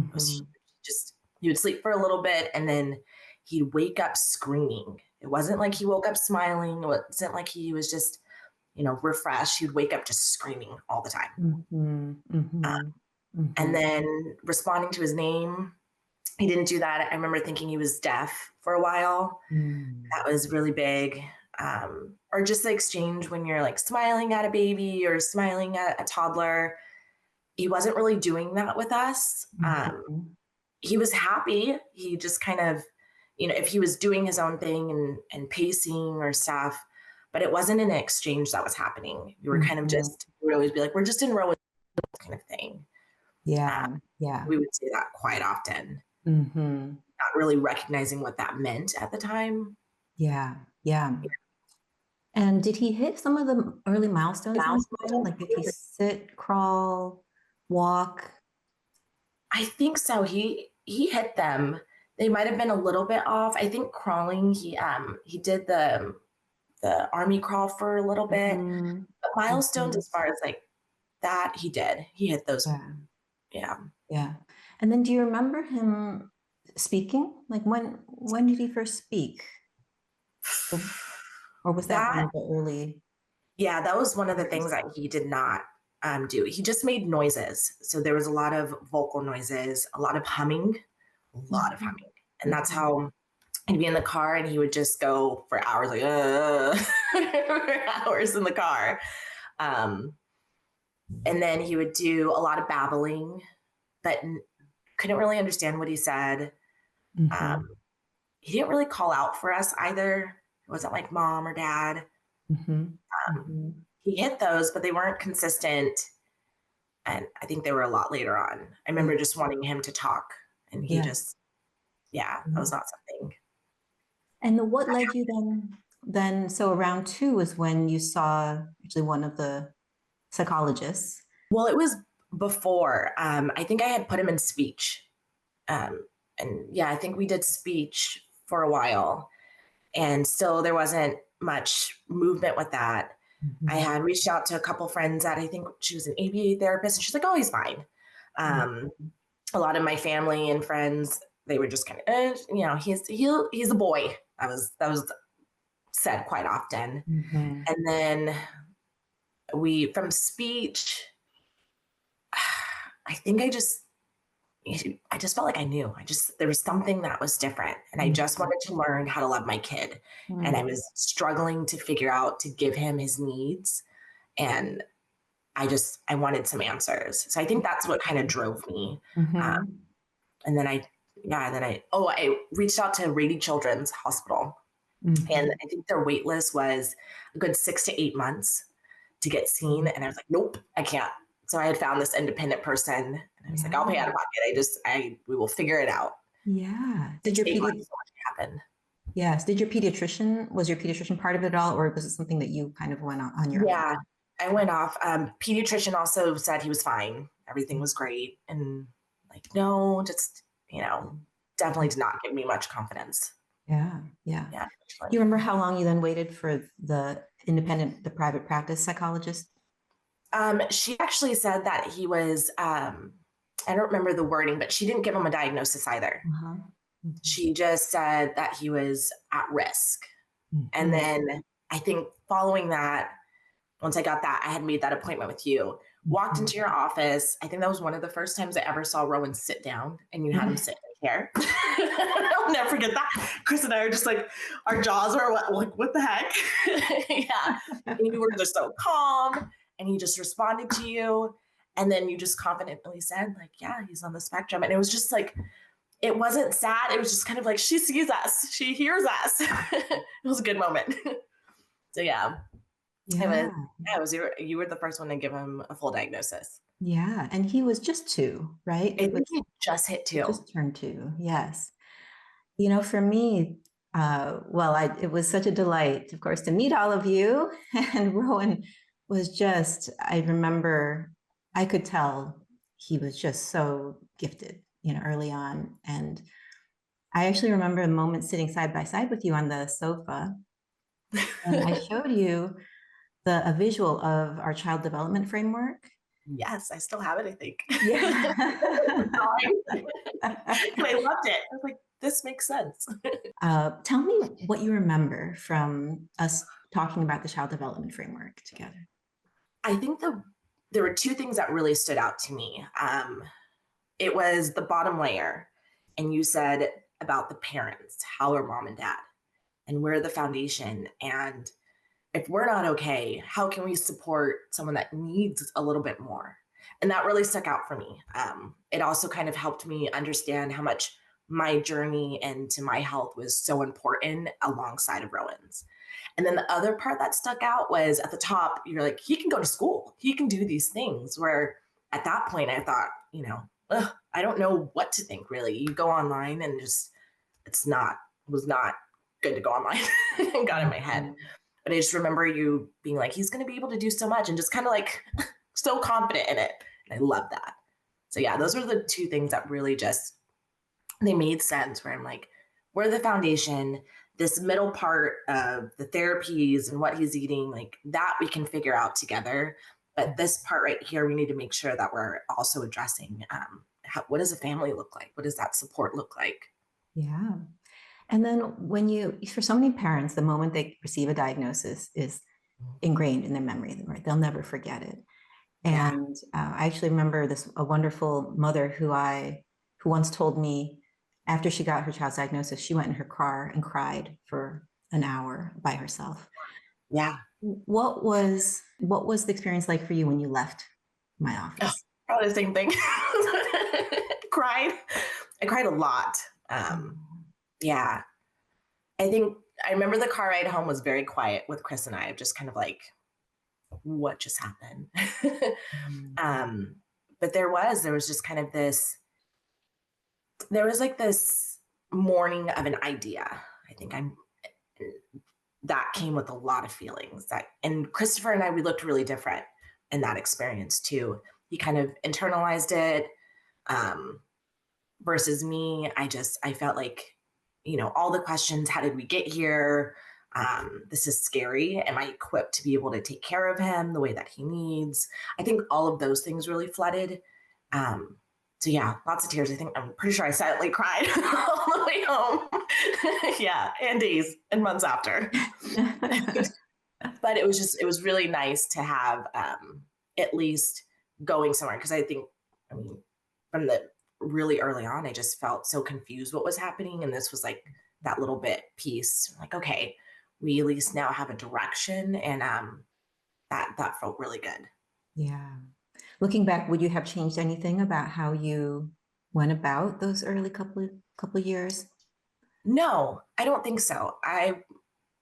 It was mhm, just, he would sleep for a little bit and then he'd wake up screaming. It wasn't like he woke up smiling. It wasn't like he was just, refreshed. He'd wake up just screaming all the time. mhm, Uh, mhm, and mhm, then responding to his name, he didn't do that. I remember thinking he was deaf for a while. mm, That was really big. Or just the exchange when you're like smiling at a baby or smiling at a toddler. He wasn't really doing that with us. mhm, He was happy. He just kind of, if he was doing his own thing and pacing or stuff, but it wasn't an exchange that was happening. You were kind of mhm. just, we would always be like, we're just in row kind of thing. Uh, Yeah, yeah. we would say that quite often, Mhm. not really recognizing what that meant at the time. Yeah, yeah. And did he hit some of the early milestones you mentioned? Like, did he sit, crawl, walk? I think so. He hit them. They might have been a little bit off. I think crawling. He did the army crawl for a little bit, Mhm, but milestones mhm. as far as like that, he did. He hit those. Yeah, Yeah. yeah. And then do you remember him speaking? Like, when did he first speak? Or or was that one That of the early yeah, that was one of the things years? that he did not do. He just made noises. So there was a lot of vocal noises, a lot of humming, a lot of Mhm, humming, and that's mhm. how he'd be in the car and he would just go for hours like for hours in the car. Um, and then he would do a lot of babbling, but couldn't really understand what he said. Um, Mhm, he didn't really call out for us either. It wasn't like mom or dad. mhm, Um, mhm. he hit those, but they weren't consistent. And I think they were a lot later on. I Yeah, remember just wanting him to talk, and he yeah. just, yeah, that was Mhm. not something. And what led you then so around 2 is when you saw actually one of the psychologists. Well, it was before. I think I had put him in speech. Um, and yeah, I think we did speech for a while, and still there wasn't much movement with that. I Mhm, had reached out to a couple friends that I think she was an ABA therapist, and she's like, "Oh, he's fine." Um, mhm, a lot of my family and friends, they were just kind of, he's a boy. That was said quite often. mhm, And then we from speech, I think I just I just felt like I knew. There was something that was different. And I just Mhm. wanted to learn how to love my kid. And I Mm. was struggling to figure out to give him his needs. And I wanted some answers. So I think that's what kind of drove me. Um, Mhm. and then I reached out to Rady Children's Hospital. And Mhm. I think their wait list was a good 6 to 8 months to get seen. Mhm. And I was like, nope, I can't. So I had found this independent person and I was like, I'll pay out Yeah. of pocket. We will figure it out. Yeah. 6 to 8 months, so much happened. Yes. Was your pediatrician part of it all, or was it something that you kind of went on your own? Yeah, I went off. Pediatrician also said he was fine. Everything was great. And like, no, just, definitely did not give me much confidence. Yeah. Yeah. Yeah. Do you remember how long you then waited for the private practice psychologist? She actually said that he was, I don't remember the wording, but she didn't give him a diagnosis either. Uh-huh. Mhm. She just said that he was at risk. And Mhm. then I think following that, once I got that, I had made that appointment with you, walked into Mhm. your office. I think that was one of the first times I ever saw Rowan sit down and you had him sit in a chair. I'll never forget that. Chris and I are just like, our jaws are like, what the heck? Yeah. And you were just so calm and he just responded to you. And then you just confidently said, like, yeah, he's on the spectrum. And it was just like, it wasn't sad. It was just kind of like, she sees us, she hears us. It was a good moment. So yeah, it was, Yeah. yeah, you were the first one to give him a full diagnosis. Yeah. And he was just 2, right? I think he just hit He 2. just turned 2. Yes. For me, it was such a delight, of course, to meet all of you. And Rowan was just, I remember, I could tell he was just so gifted, early on. And I actually remember a moment sitting side by side with you on the sofa, and I showed you a visual of our child development framework. Yes, I still have it, I think. Yeah. And I loved it. I was like, this makes sense. Tell me what you remember from us talking about the child development framework together. I think there were two things that really stood out to me. It was the bottom layer, and you said about the parents, how are mom and dad, and we're the foundation. And if we're not okay, how can we support someone that needs a little bit more? And that really stuck out for me. It also kind of helped me understand how much my journey into my health was so important alongside of Rowan's. And then the other part that stuck out was at the top, you're like, he can go to school, he can do these things. Where at that point, I thought, I don't know what to think really. You go online and just, it was not good to go online and got in my head. Mhm. But I just remember you being like, he's going to be able to do so much and just kind of like so confident in it. And I love that. So yeah, those were the two things that really just, they made sense where I'm like, we're the foundation. This middle part of the therapies and what he's eating, like that we can figure out together. But this part right here, we need to make sure that we're also addressing what does a family look like? What does that support look like? Yeah. And then for so many parents, the moment they receive a diagnosis is ingrained in their memory, right? They'll never forget it. Yeah. And I actually remember a wonderful mother who once told me after she got her child's diagnosis, she went in her car and cried for an hour by herself. Yeah. What was the experience like for you when you left my Oh, office? probably the same thing. Cried. I cried a lot. Yeah. I think I remember the car ride home was very quiet with Chris and I, just kind of like, what just happened? Mhm. um, but there was just kind of there was like this morning of an idea. I think that came with a lot of feelings and Christopher and I, we looked really different in that experience too. He kind of internalized it. Um, versus me, I felt like, all the questions, how did we get here? This is scary. Am I equipped to be able to take care of him the way that he needs? I think all of those things really flooded. Um, so yeah, lots of tears. I'm pretty sure I silently cried all the way home. Yeah, and days and months after. But it was really nice to have at least going somewhere, because I think, I mean, from the really early on, I just felt so confused what was happening. And this was like that little bit piece, like, okay, we at least now have a direction. And that felt really good. Yeah. Looking back, would you have changed anything about how you went about those early couple years? No, I don't think so. I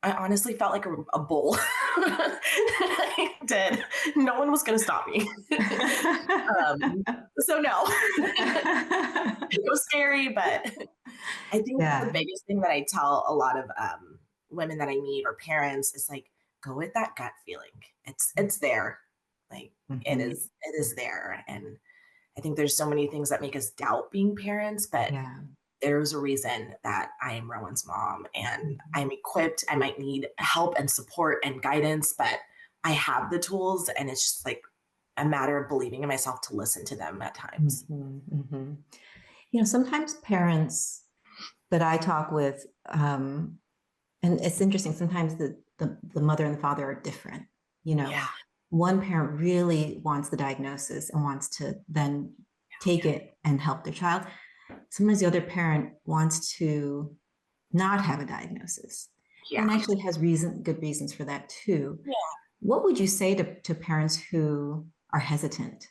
honestly felt like a bull. I did. No one was going to stop me. um, so no, it was scary, but I think the Yeah. biggest thing that I tell a lot of women that I meet or parents is like, go with that gut feeling. It's there. Like Mhm. it is there. And I think there's so many things that make us doubt being parents, but Yeah. there's a reason that I am Rowan's mom and Mhm. I'm equipped. I might need help and support and guidance, but I have the tools and it's just like a matter of believing in myself to listen to them at times. Mhm, mhm. Sometimes parents that I talk with, and it's interesting, sometimes the mother and the father are different. You know, Yeah. one parent really wants the diagnosis and wants to then take it and help their child. Sometimes the other parent wants to not have a diagnosis Yeah. and actually has good reasons for that too. Yeah. What would you say to parents who are hesitant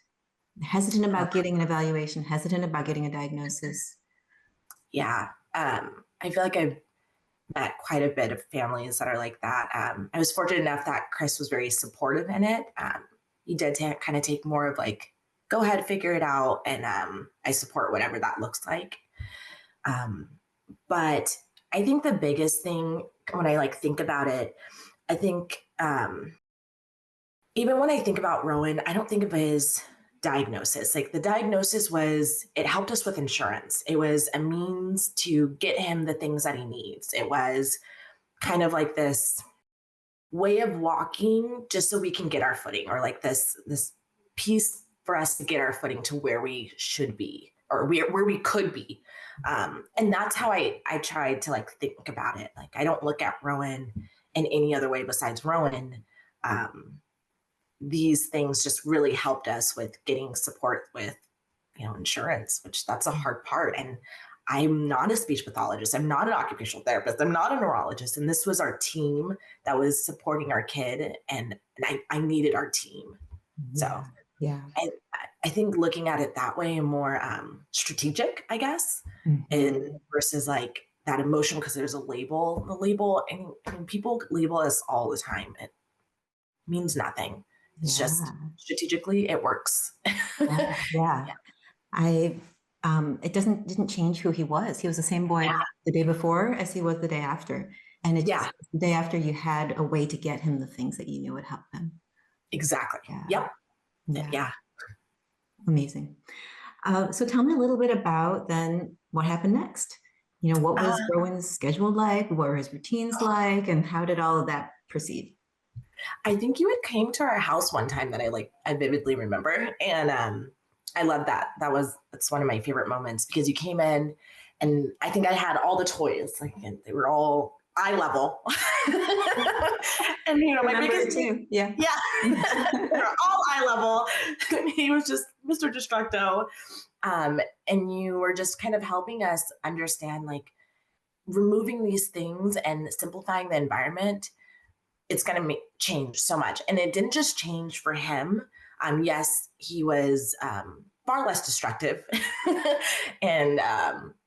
about getting an evaluation, hesitant about getting a diagnosis? Yeah. I feel like I've met quite a bit of families that are like that. I was fortunate enough that Chris was very supportive in it. He did kind of take more of like, go ahead, figure it out. And I support whatever that looks like. Um, but I think the biggest thing when I like think about it, I think even when I think about Rowan, I don't think of his diagnosis. Like the diagnosis was, it helped us with insurance. It was a means to get him the things that he needs. It was kind of like this way of walking just so we can get our footing, or like this piece for us to get our footing to where we should be, or where we could be. And that's how I tried to like think about it. Like I don't look at Rowan in any other way besides Rowan. Um, these things just really helped us with getting support with, insurance, which that's a hard part. And I'm not a speech pathologist. I'm not an occupational therapist. I'm not a neurologist. And this was our team that was supporting our kid. And I needed our team. So Yeah, yeah. I, I think looking at it that way and more strategic, I guess, and Mhm. versus like that emotion, because there's a label, the label, and people label us all the time. It means nothing. It's just Yeah, strategically, it works. yeah, yeah. I it didn't change who he was. He was the same Yeah. boy the day before as he was the day after. And it Yeah, just the day after you had a way to get him the things that you knew would help him. exactly. Yeah, Yep. yeah, Yeah. amazing. So tell me a little bit about then what happened next. What Uh, was Rowan's schedule like? What were his routines like? And how did all of that proceed? I think you had came to our house one time that I vividly remember. And I love that. That's one of my favorite moments because you came in and I think I had all the toys. Like and they were all eye level. And my Remember biggest it too. Yeah. yeah. They were all eye level. And he was just Mr. Destructo. And you were just kind of helping us understand like removing these things and simplifying the environment, it's going to change so much. And it didn't just change for him. Yes, he was far less destructive and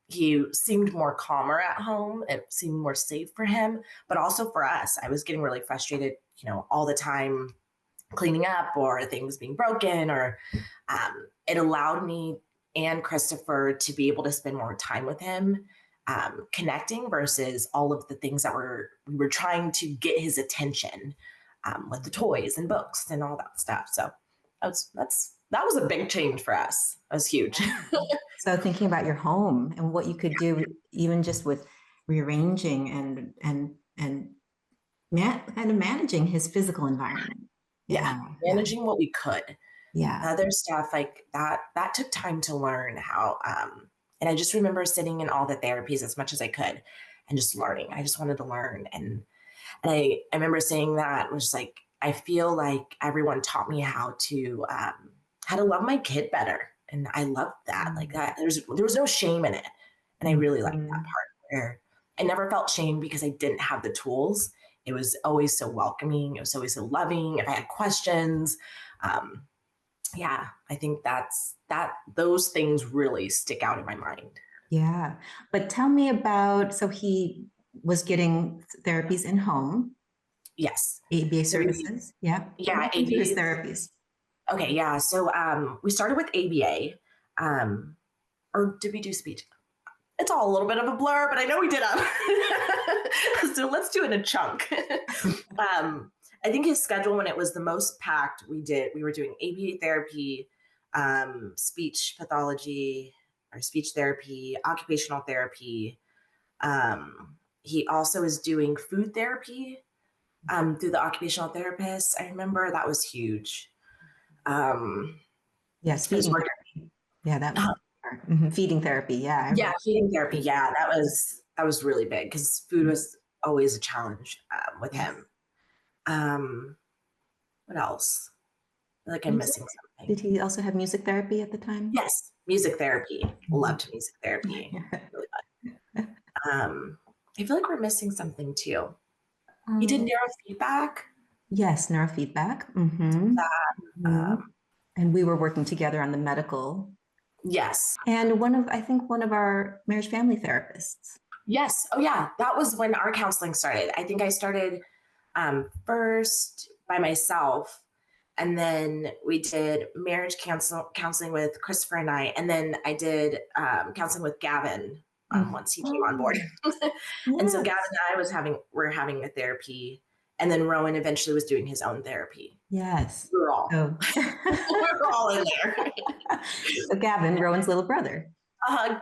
he seemed more calmer at home. It seemed more safe for him, but also for us. I was getting really frustrated, all the time cleaning up or things being broken or it allowed me and Christopher to be able to spend more time with him, connecting versus all of the things that we were trying to get his attention with the toys and books and all that stuff. So that was a big change for us. That was huge. So thinking about your home and what you could do, even just with rearranging and kind of managing his physical environment. Yeah, Yeah, yeah, managing what we could. The yeah. other stuff like that took time to learn how. And I just remember sitting in all the therapies as much as I could and just learning. I just wanted to learn. And I remember saying that was like, I feel like everyone taught me how to love my kid better. And I loved that. Like that, there was no shame in it. And I really liked that part where I never felt shame because I didn't have the tools. It was always so welcoming. It was always so loving. If I had questions, um, yeah, I think those things really stick out in my mind. Yeah. But tell me about, so he was getting therapies in home, Yes. ABA So services. Yeah. yeah, Walk me through his ABA. therapies. Okay, yeah. So we started with ABA. Or did we do speech? It's all a little bit of a blur, but I know we did so let's do it in a chunk. I think his schedule when it was the most packed, we were doing ABA therapy, speech pathology or speech therapy, occupational therapy. He also is doing food therapy through the occupational therapist. I remember that was huge. Yes, I was feeding working, therapy. Yeah, that was feeding therapy. Yeah. yeah, feeding therapy. Yeah, that was really big because food was always a challenge with Yes. him. What else? I feel like I'm Music? missing Did something. he also have music therapy at the time? Yes, music therapy. Loved music therapy. Really fun. I feel like we're missing something too. He did neurofeedback. Yes, neurofeedback. Mm-hmm. Mm-hmm. Um, And we were working together on the medical. yes. And I think one of our marriage family therapists. Yes. Oh, yeah. That was when our counseling started. I think I started first by myself, and then we did marriage counseling with Christopher and I, and then I did counseling with Gavin once he came on board. And so Yes. Gavin and I were having a therapy, and then Rowan eventually was doing his own therapy. Yes. We were all So, we were all in there. so Gavin, Rowan's little brother.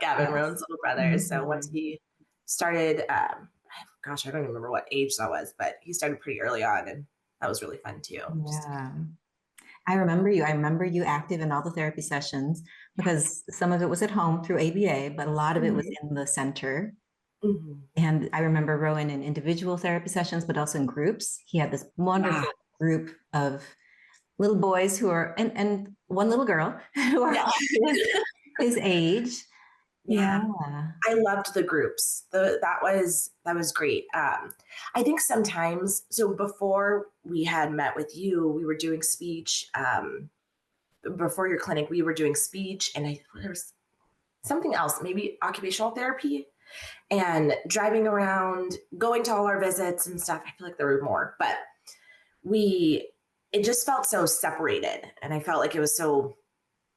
Gavin, Yes. Rowan's little brother. So once he started, gosh, I don't even remember what age that was, but he started pretty early on, and that was really fun too. Yeah. I remember you. I remember you active in all the therapy sessions because some of it was at home through ABA, but a lot of it was in the center. Mm-hmm. And I remember Rowan in individual therapy sessions, but also in groups. He had this wonderful group of little boys who are, and one little girl who are his age. Yeah. Yeah. I loved the groups. That was great. I think sometimes, so before we had met with you, we were doing speech. Before your clinic, we were doing speech, and there was something else, maybe occupational therapy, and driving around, going to all our visits and stuff. I feel like there were more, but it just felt so separated, and I felt like it was so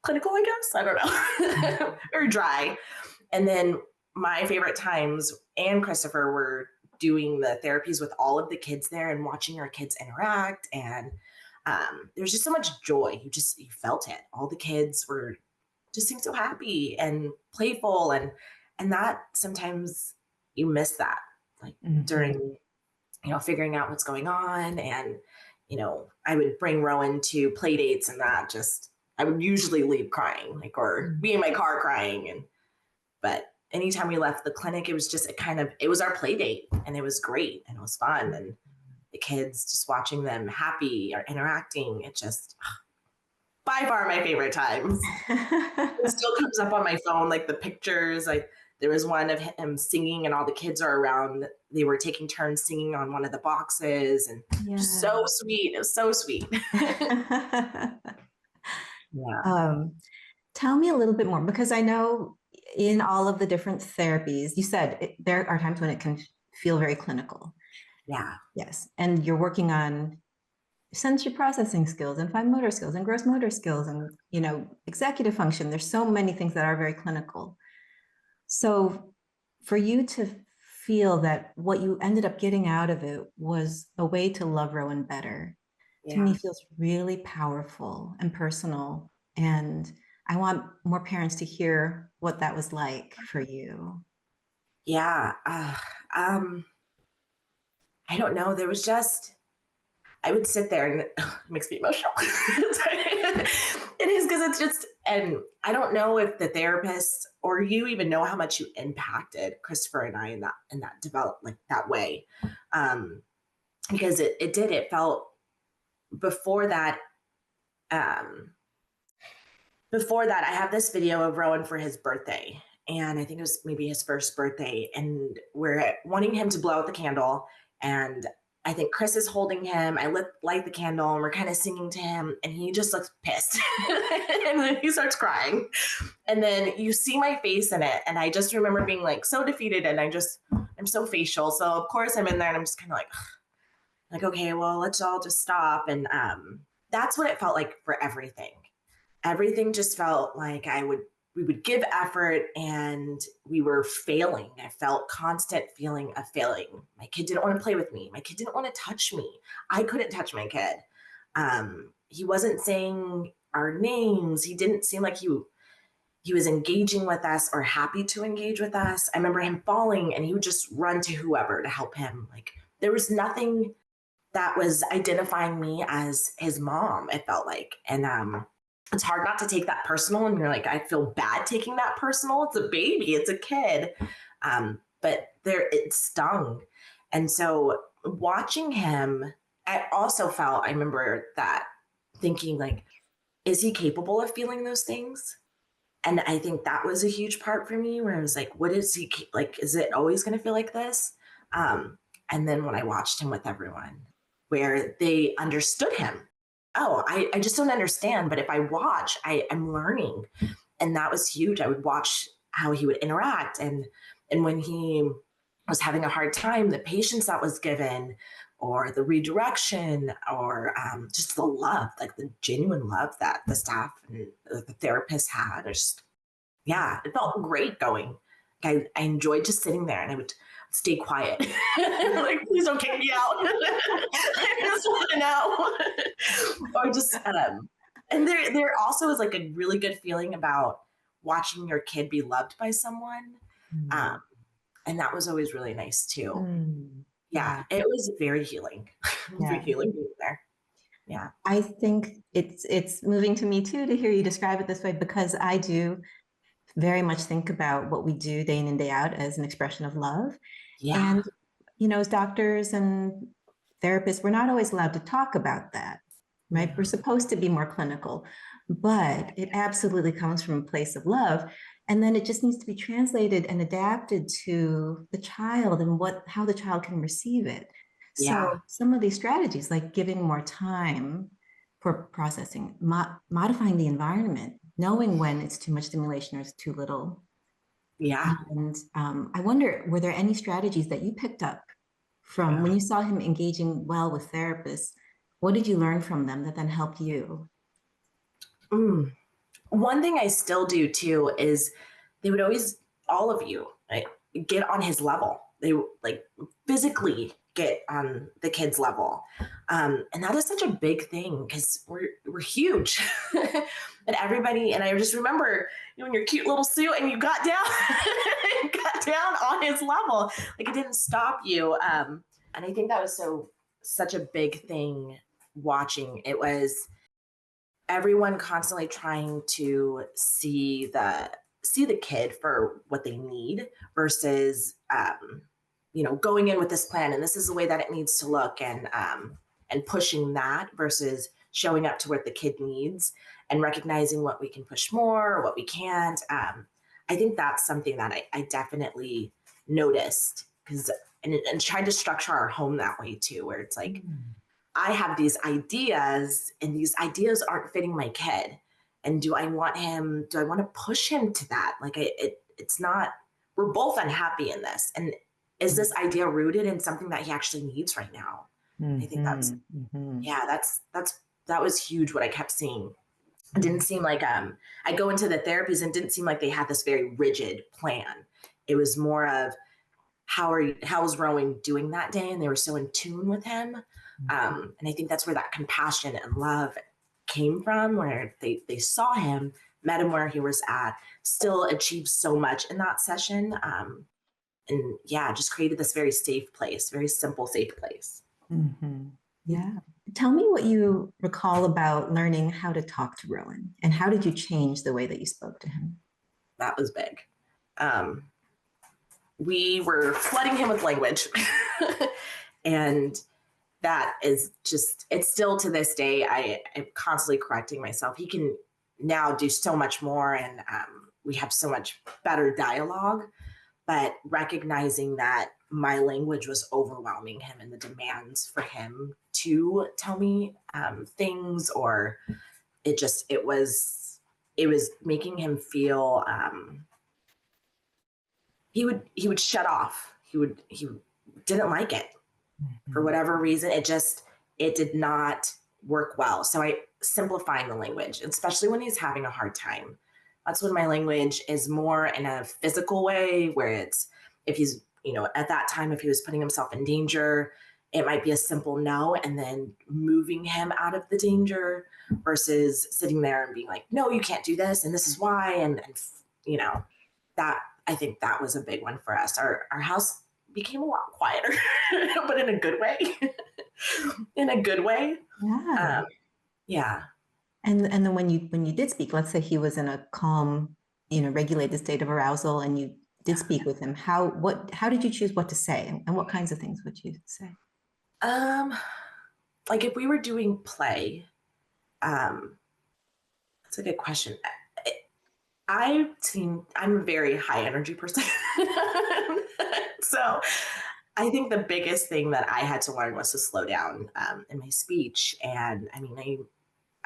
clinical, I guess. I don't know, or dry. And then my favorite times and Christopher were doing the therapies with all of the kids there and watching our kids interact. And there's just so much joy. You felt it. All the kids were just seemed so happy and playful. And that sometimes you miss that, like during, figuring out what's going on. And, I would bring Rowan to play dates, and I would usually leave crying, or be in my car crying. But anytime we left the clinic, it was just it was our play date, and it was great, and it was fun. And the kids, just watching them happy or interacting, it just by far my favorite times. It still comes up on my phone, like the pictures. Like there was one of him singing, and all the kids are around. They were taking turns singing on one of the boxes, and just so sweet. It was so sweet. Yeah. Tell me a little bit more, because I know in all of the different therapies, you said there are times when it can feel very clinical. Yeah. Yes. And you're working on sensory processing skills and fine motor skills and gross motor skills and, executive function. There's so many things that are very clinical. So for you to feel that what you ended up getting out of it was a way to love Rowan better, to me feels really powerful and personal. And I want more parents to hear what that was like for you. Yeah. I don't know. There was I would sit there, and it makes me emotional. It is, because it's just, and I don't know if the therapist or you even know how much you impacted Christopher and I in that development, that way. Because it felt before that, before that, I have this video of Rowan for his birthday. And I think it was maybe his first birthday. And we're wanting him to blow out the candle. And I think Chris is holding him. I light the candle and we're kind of singing to him. And he just looks pissed. And then he starts crying. And then you see my face in it. And I just remember being like so defeated. And I'm so facial. So of course I'm in there and I'm just kind of like, okay, well, let's all just stop. And that's what it felt like for everything. Everything just felt like we would give effort and we were failing. I felt constant feeling of failing. My kid didn't want to play with me. My kid didn't want to touch me. I couldn't touch my kid. He wasn't saying our names. He didn't seem like he was engaging with us or happy to engage with us. I remember him falling and he would just run to whoever to help him. Like there was nothing that was identifying me as his mom, it felt like. And it's hard not to take that personal. And you're like, I feel bad taking that personal. It's a baby, it's a kid. But it stung. And so watching him, I remember that thinking like, is he capable of feeling those things? And I think that was a huge part for me where I was like, what is he like? Is it always going to feel like this? And then when I watched him with everyone, where they understood him. Oh, I just don't understand. But if I watch, I'm learning. And that was huge. I would watch how he would interact. And when he was having a hard time, the patience that was given or the redirection or just the love, like the genuine love that the staff and the therapists had. It felt great going. I enjoyed just sitting there and I would stay quiet. Like, please don't kick me out. I just want to know. Or just, and there also is like a really good feeling about watching your kid be loved by someone. And that was always really nice too. Yeah, it was very healing. Very healing being there. Yeah. I think it's moving to me too to hear you describe it this way, because I do very much think about what we do day in and day out as an expression of love. Yeah. And, as doctors and therapists, we're not always allowed to talk about that, right? We're supposed to be more clinical, but it absolutely comes from a place of love. And then it just needs to be translated and adapted to the child and how the child can receive it. Yeah. So some of these strategies, like giving more time for processing, modifying the environment, knowing when it's too much stimulation or it's too little. Yeah. And I wonder, were there any strategies that you picked up from when you saw him engaging well with therapists? What did you learn from them that then helped you? One thing I still do too is they would always, all of you, right, get on his level. They like physically get on the kid's level. And that is such a big thing because we're huge. And everybody, and I just remember you in your cute little suit and you got down, got down on his level. Like it didn't stop you. And I think that was such a big thing watching. It was everyone constantly trying to see the kid for what they need versus going in with this plan and this is the way that it needs to look and pushing that versus showing up to what the kid needs and recognizing what we can push more or what we can't. I think that's something that I definitely noticed because and tried to structure our home that way too, where it's like I have these ideas and these ideas aren't fitting my kid. And do I want to push him to that? Like it's not, we're both unhappy in this. And is this idea rooted in something that he actually needs right now? I think that was huge what I kept seeing. It didn't seem like I go into the therapies and it didn't seem like they had this very rigid plan. It was more of how's Rowan doing that day? And they were so in tune with him. And I think that's where that compassion and love came from, where they saw him, met him where he was at, still achieved so much in that session. And just created this very safe place, very simple, safe place. Yeah. Tell me what you recall about learning how to talk to Rowan and how did you change the way that you spoke to him? That was big. We were flooding him with language and that is just, it's still to this day, I'm constantly correcting myself. He can now do so much more, and we have so much better dialogue. But recognizing that my language was overwhelming him and the demands for him to tell me things, or it was making him feel he would shut off. He didn't like it for whatever reason. It did not work well. So I simplifying the language, especially when he's having a hard time. That's when my language is more in a physical way, where it's, if he's, at that time, if he was putting himself in danger, it might be a simple no, and then moving him out of the danger versus sitting there and being like, no, you can't do this, and this is why. And that, I think that was a big one for us. Our house became a lot quieter, but in a good way. In a good way. Yeah. Yeah. And then when you did speak, let's say he was in a calm, regulated state of arousal, and you did speak with him, how did you choose what to say, and what kinds of things would you say? Like if we were doing play, that's a good question. I'm a very high energy person. So I think the biggest thing that I had to learn was to slow down in my speech. And I mean,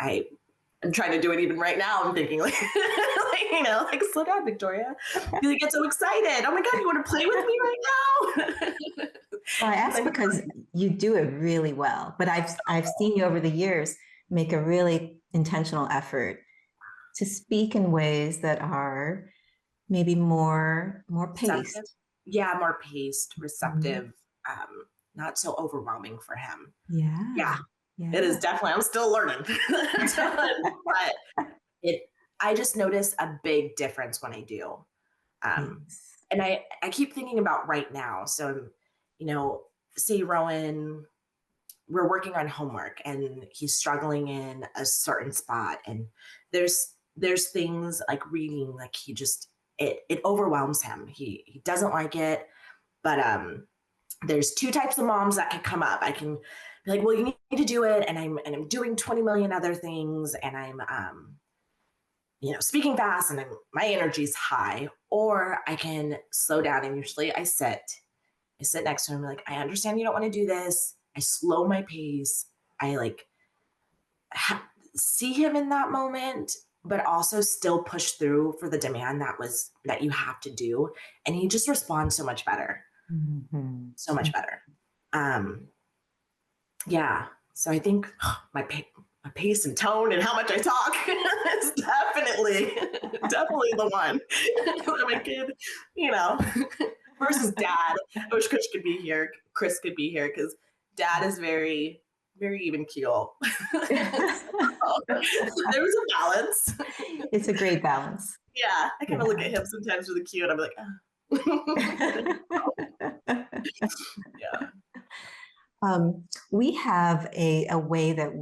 I'm trying to do it even right now. I'm thinking like, like slow down, Victoria. You get so excited. Oh my God, you want to play with me right now? Well, I ask because you do it really well, but I've seen you over the years make a really intentional effort to speak in ways that are maybe more paced. Receptive. Yeah, more paced, receptive, not so overwhelming for him. Yeah. It is definitely, I'm still learning. But I just notice a big difference when I do. And I keep thinking about right now. So, say Rowan, we're working on homework and he's struggling in a certain spot. And there's things like reading, like it overwhelms him. He doesn't like it. But there's two types of moms that can come up. I can be like, well, you need to do it, and I'm doing 20 million other things, and I'm speaking fast, and my energy's high. Or I can slow down, and usually I sit next to him, like, I understand you don't want to do this. I slow my pace. I like see him in that moment, but also still push through for the demand that you have to do, and he just responds so much better. So much better. Yeah. So I think my pace and tone and how much I talk is definitely the one. My kid, versus dad. I wish Chris could be here. Because dad is very, very even keel. So, there was a balance. It's a great balance. Yeah. I kind of look at him sometimes with a cue, and I'm like, yeah. We have a way that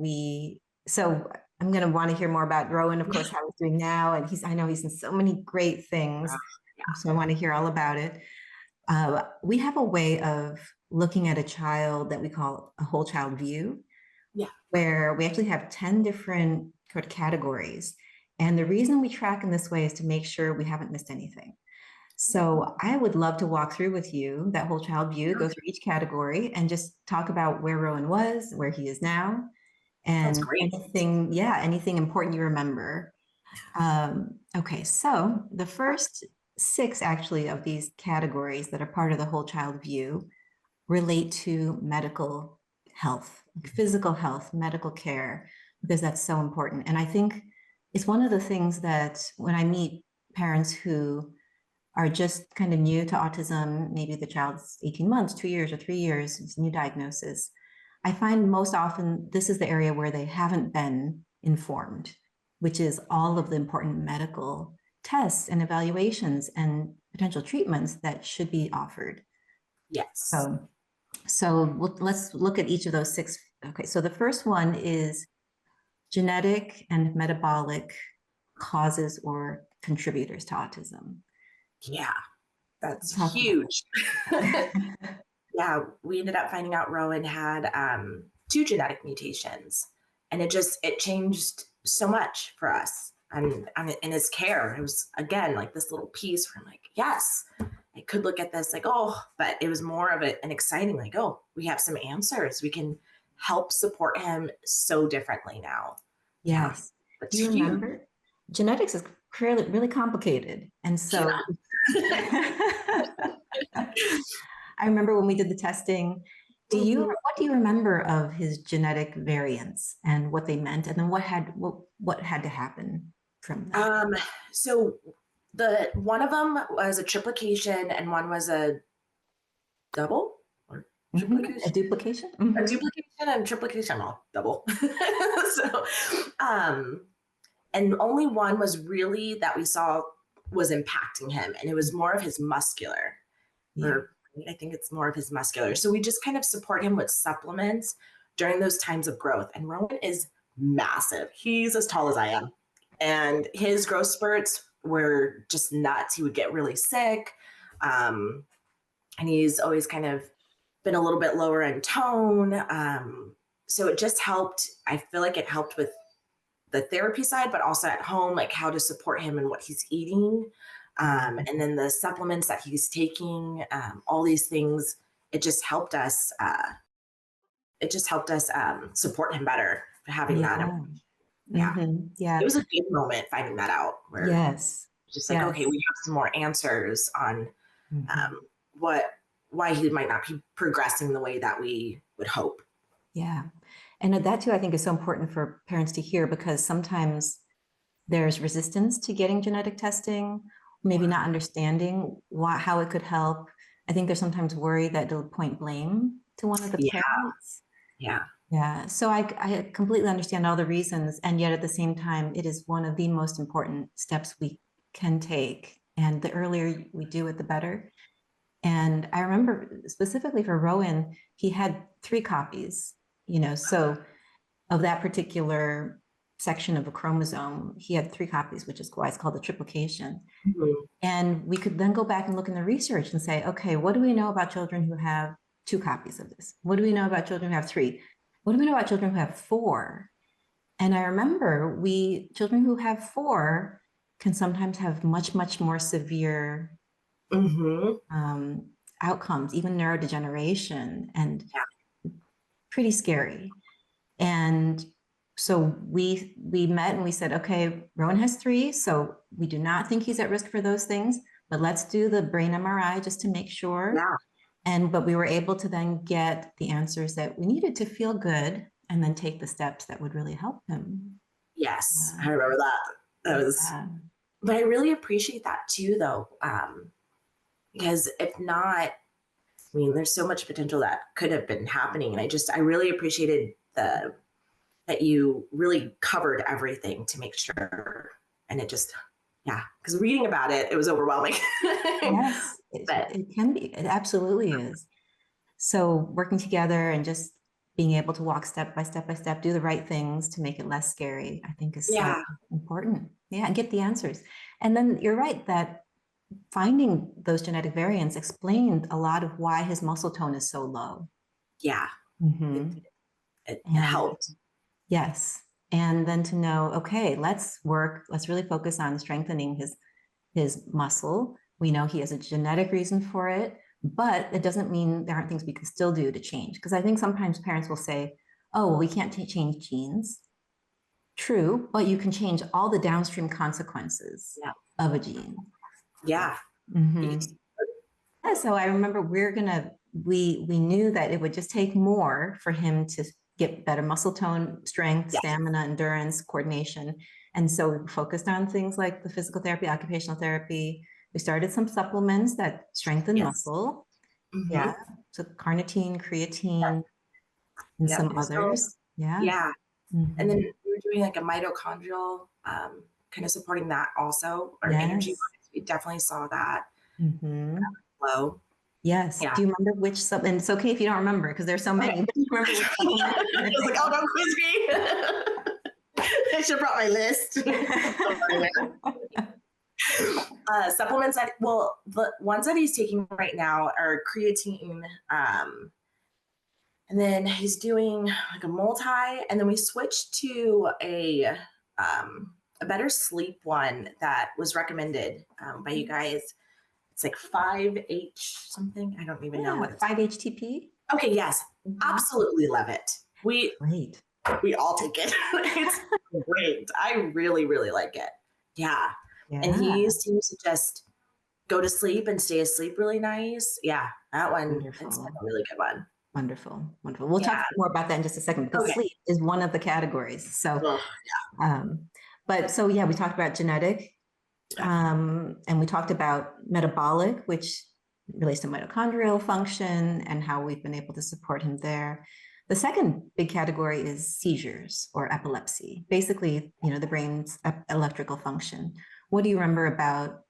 so I'm going to want to hear more about Rowan, of course, how he's doing now. And I know he's in so many great things. So I want to hear all about it. We have a way of looking at a child that we call a whole child view, where we actually have 10 different categories. And the reason we track in this way is to make sure we haven't missed anything. So I would love to walk through with you that whole child view, go through each category, and just talk about where Rowan was, where he is now, and anything important you remember. Okay, so the first 6 actually of these categories that are part of the whole child view relate to medical health, physical health, medical care, because that's so important. And I think it's one of the things that when I meet parents who are just kind of new to autism, maybe the child's 18 months, 2 years, or 3 years, it's a new diagnosis, I find most often this is the area where they haven't been informed, which is all of the important medical tests and evaluations and potential treatments that should be offered. Yes. So let's look at each of those 6. Okay, so the first one is genetic and metabolic causes or contributors to autism. Yeah, that's huge. Yeah, we ended up finding out Rowan had 2 genetic mutations, and it changed so much for us. in his care. It was again like this little piece where I'm like, yes, I could look at this like, oh, but it was more of an exciting like, oh, we have some answers. We can help support him so differently now. Yeah, Yes. Do you it's huge. remember? Genetics is really, really complicated. And so I remember when we did the testing. Mhm. What do you remember of his genetic variants and what they meant? And then what had to happen from that? Um, so the one of them was a triplication and one was a double or A triplication. duplication? A duplication and triplication, well, double. So, um, and only one was really that we saw was impacting him, and it was more of his muscular, Yeah. or I think it's more of his muscular. So we just kind of support him with supplements during those times of growth. And Rowan is massive. He's as tall as I am. And his growth spurts were just nuts. He would get really sick. Um, and he's always kind of been a little bit lower in tone. So it just helped. I feel like it helped with the therapy side, but also at home, like how to support him and what he's eating. And then the supplements that he's taking, all these things, it just helped us. Support him better for having that. Yeah. Yeah, it Yeah. was a big moment finding that out. Where Yes. just like, okay, Yes. we have some more answers on Mhm. what why he might not be progressing the way that we would hope. Yeah. And that too, I think is so important for parents to hear because sometimes there's resistance to getting genetic testing, maybe not understanding how it could help. I think there's sometimes worry that they'll point blame to one of the Yeah, parents. yeah, Yeah. So I completely understand all the reasons. And yet at the same time, it is one of the most important steps we can take. And the earlier we do it, the better. And I remember specifically for Rowan, he had 3 copies, so of that particular section of a chromosome, he had 3 copies, which is why it's called the triplication. mhm, And we could then go back and look in the research and say, okay, what do we know about children who have 2 copies of this? What do we know about children who have 3? What do we know about children who have 4? And I remember children who have 4 can sometimes have much, much more severe mhm, um, outcomes, even neurodegeneration, and yeah, pretty scary. And so we met and we said, okay, Rowan has 3, so we do not think he's at risk for those things, but let's do the brain MRI just to make sure. yeah. But we were able to then get the answers that we needed to feel good and then take the steps that would really help him. Yes, I remember that. That was, Yeah. but I really appreciate that too, though, because if not, I mean, there's so much potential that could have been happening, and I really appreciated the that you really covered everything to make sure, and it just, yeah, because reading about it, it was overwhelming. Yes, But it can be. It absolutely is. So working together and just being able to walk step by step by step, do the right things to make it less scary, I think is so yeah, important. Yeah, and get the answers. And then you're right that finding those genetic variants explained a lot of why his muscle tone is so low. yeah, it, Mhm. it And helped. yes, and then to know, okay, let's really focus on strengthening his muscle. We know he has a genetic reason for it, but it doesn't mean there aren't things we can still do to change. Because I think sometimes parents will say, oh, well, we can't change genes. True, but you can change all the downstream consequences Yeah, of a gene. yeah, Mm-hmm. Yeah, so I remember we knew that it would just take more for him to get better muscle tone, strength, yeah, stamina, endurance, coordination. And so we focused on things like the physical therapy, occupational therapy. We started some supplements that strengthen yes, muscle. mm-hmm. Yeah. So carnitine, creatine, and Yep, some and so others. Yeah. yeah, and then Mhm. we were doing like a mitochondrial, kind of supporting that also, or energy Yes. wise. We definitely saw that Hmm. flow. Yes. Yeah. Do you remember which and it's okay if you don't remember because there's so Okay. many, but do you remember which supplement you're I going to was like, pick oh, up? don't quiz me. I should have brought my list. Supplements that, well, the ones that he's taking right now are creatine, and then he's doing like a multi, and then we switched to a a better sleep one that was recommended by you guys. It's like 5H something. I don't even know Yeah, what it's. 5-HTP. Okay, yes, absolutely love it. Great. We all take it. It's great. I really, really like it. Yeah. And he Yeah, seems to just go to sleep and stay asleep really nice. Yeah, that one, it's been wonderful. a really good one. Wonderful. Wonderful. We'll talk Yeah. more about that in just a second because Okay. sleep is one of the categories. So, Ugh, um, but so yeah, we talked about genetic, yeah. and we talked about metabolic, which relates to mitochondrial function and how we've been able to support him there. The second big category is seizures or epilepsy, basically, the brain's electrical function. What do you remember about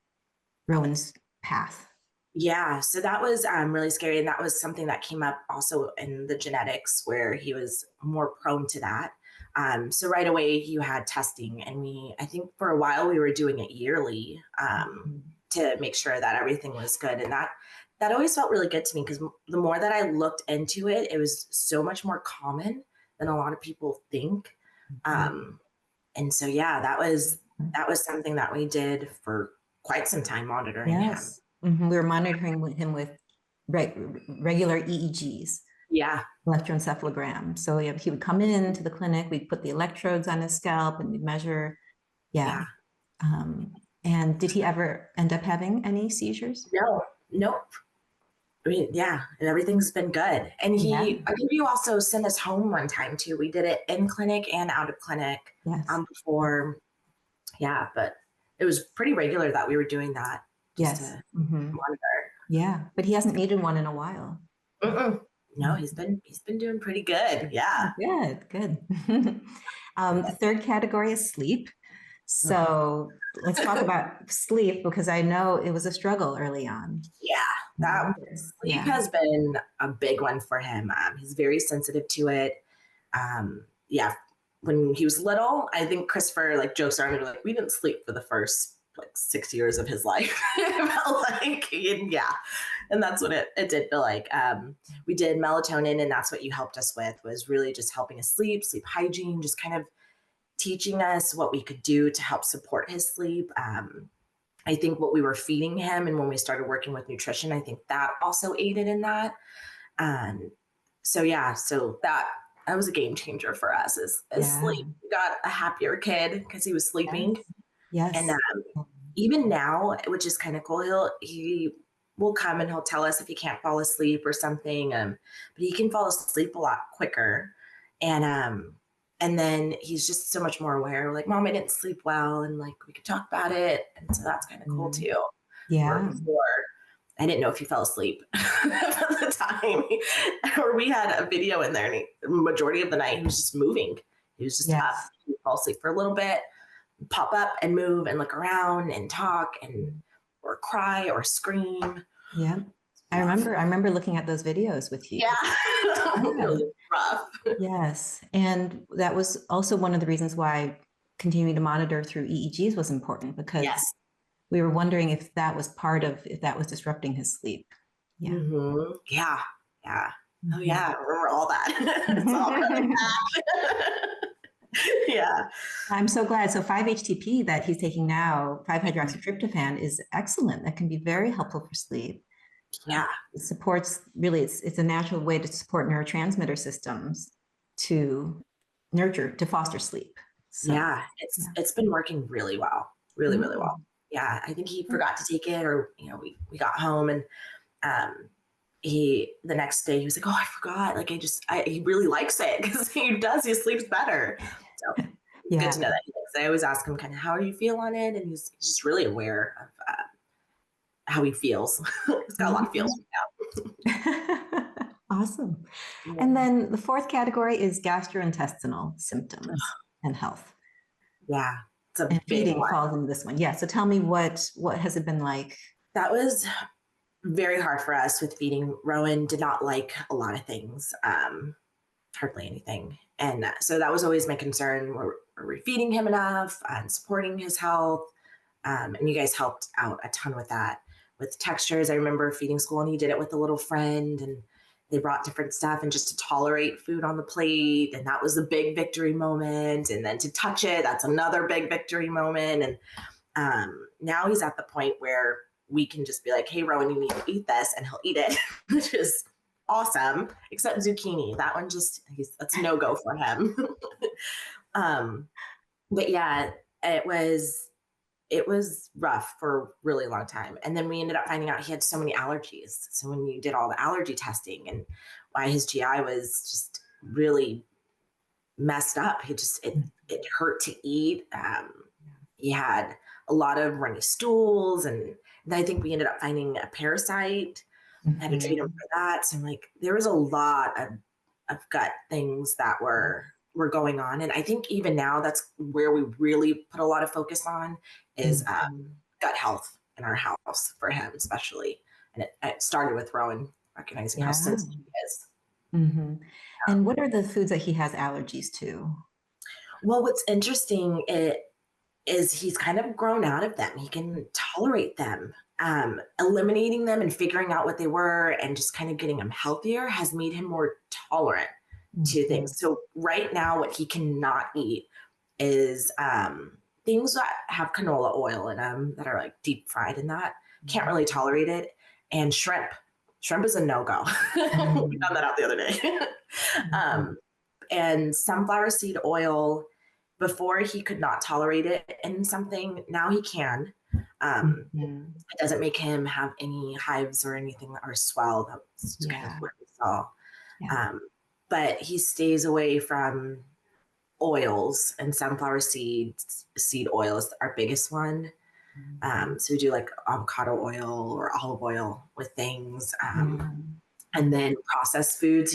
Rowan's path? Yeah, so that was really scary. And that was something that came up also in the genetics where he was more prone to that. So right away, you had testing. And I think for a while, we were doing it yearly to make sure that everything was good. And that always felt really good to me because the more that I looked into it, it was so much more common than a lot of people think. And so, yeah, that was something that we did for quite some time monitoring him. Yes. We were monitoring him with regular EEGs, Yeah. electroencephalogram. So he would come into the clinic, we'd put the electrodes on his scalp and we'd measure. Yeah. Yeah. And did he ever end up having any seizures? No, nope. I mean, yeah, everything's been good. And Yeah. I think you also sent us home one time too. We did it in clinic and out of clinic Yes. before. Yeah, but it was pretty regular that we were doing that just Yes. to Mm-hmm. monitor. Yeah. But he hasn't needed one in a while. Mm-mm. No, he's been doing pretty good. Yeah. Good, good. The third category is sleep. So let's talk about sleep because I know it was a struggle early on. Yeah, that sleep Yeah. has been a big one for him. He's very sensitive to it. Yeah, when he was little, I think Christopher like jokes around and like, we didn't sleep for the first like 6 years of his life. It felt like, and yeah, and that's what it did feel like. We did melatonin, and that's what you helped us with was really just helping us sleep hygiene, just kind of teaching us what we could do to help support his sleep. I think what we were feeding him and when we started working with nutrition, I think that also aided in that. Um, so yeah, so that was a game changer for us as sleep. We got a happier kid because he was sleeping. Yes. And even now, which is kind of cool, he will come and he'll tell us if he can't fall asleep or something. But he can fall asleep a lot quicker. And then he's just so much more aware. Like, Mom, I didn't sleep well, and like we could talk about it. And so that's kind of cool too. Where Yeah. before, I didn't know if he fell asleep at the time. Or we had a video in there, and the majority of the night he was just moving. He was just up. He would fall asleep for a little bit, pop up and move and look around and talk and or cry or scream. Yeah. I remember looking at those videos with you. Yeah. It was rough. Yes. And that was also one of the reasons why continuing to monitor through EEGs was important because we were wondering if that was disrupting his sleep. Yeah. Mm-hmm. Yeah. Yeah. Oh yeah. I remember all that. It's all coming back. Yeah. I'm so glad. So 5-HTP that he's taking now, 5-hydroxytryptophan is excellent. That can be very helpful for sleep. Yeah. It supports really, it's a natural way to support neurotransmitter systems to foster sleep. So, yeah. It's been working really well. Really, really well. Yeah. I think he forgot to take it or, we got home and the next day he was like, oh, I forgot. Like he really likes it because he sleeps better. So it's good to know that he likes it. I always ask him kind of, how do you feel on it? And he's just really aware of how he feels. He's got a lot of feels now. Awesome. Yeah. And then the fourth category is gastrointestinal symptoms and health. Yeah. It's a and big feeding one. falls into this one. Yeah. So tell me what has it been like? That was very hard for us with feeding. Rowan did not like a lot of things, hardly anything. And so that was always my concern. Were we feeding him enough and supporting his health? And you guys helped out a ton with that. With textures, I remember feeding school and he did it with a little friend. And they brought different stuff, and just to tolerate food on the plate. And that was a big victory moment. And then to touch it, that's another big victory moment. And now he's at the point where we can just be like, hey, Rowan, you need to eat this, and he'll eat it, which is awesome, except zucchini. That one that's no go for him. But yeah, it was rough for a really long time. And then we ended up finding out he had so many allergies. So when you did all the allergy testing and why his GI was just really messed up, it hurt to eat. He had a lot of runny stools, and I think we ended up finding a parasite. Had to treat him for that. So like there was a lot of gut things that were going on. And I think even now that's where we really put a lot of focus on is gut health in our house for him, especially. And it started with Rowan recognizing how sensitive he is. And what are the foods that he has allergies to? Well, what's interesting is he's kind of grown out of them. He can tolerate them. Eliminating them and figuring out what they were and just kind of getting him healthier has made him more tolerant to things. So right now, what he cannot eat is things that have canola oil in them that are like deep fried and that. Can't really tolerate it. And shrimp. Shrimp is a no-go. We found that out the other day. And sunflower seed oil, before he could not tolerate it in something, now he can. It doesn't make him have any hives or anything or swell. That's kind of what we saw. But he stays away from oils, and sunflower seed oil is our biggest one. So we do like avocado oil or olive oil with things. And then processed foods,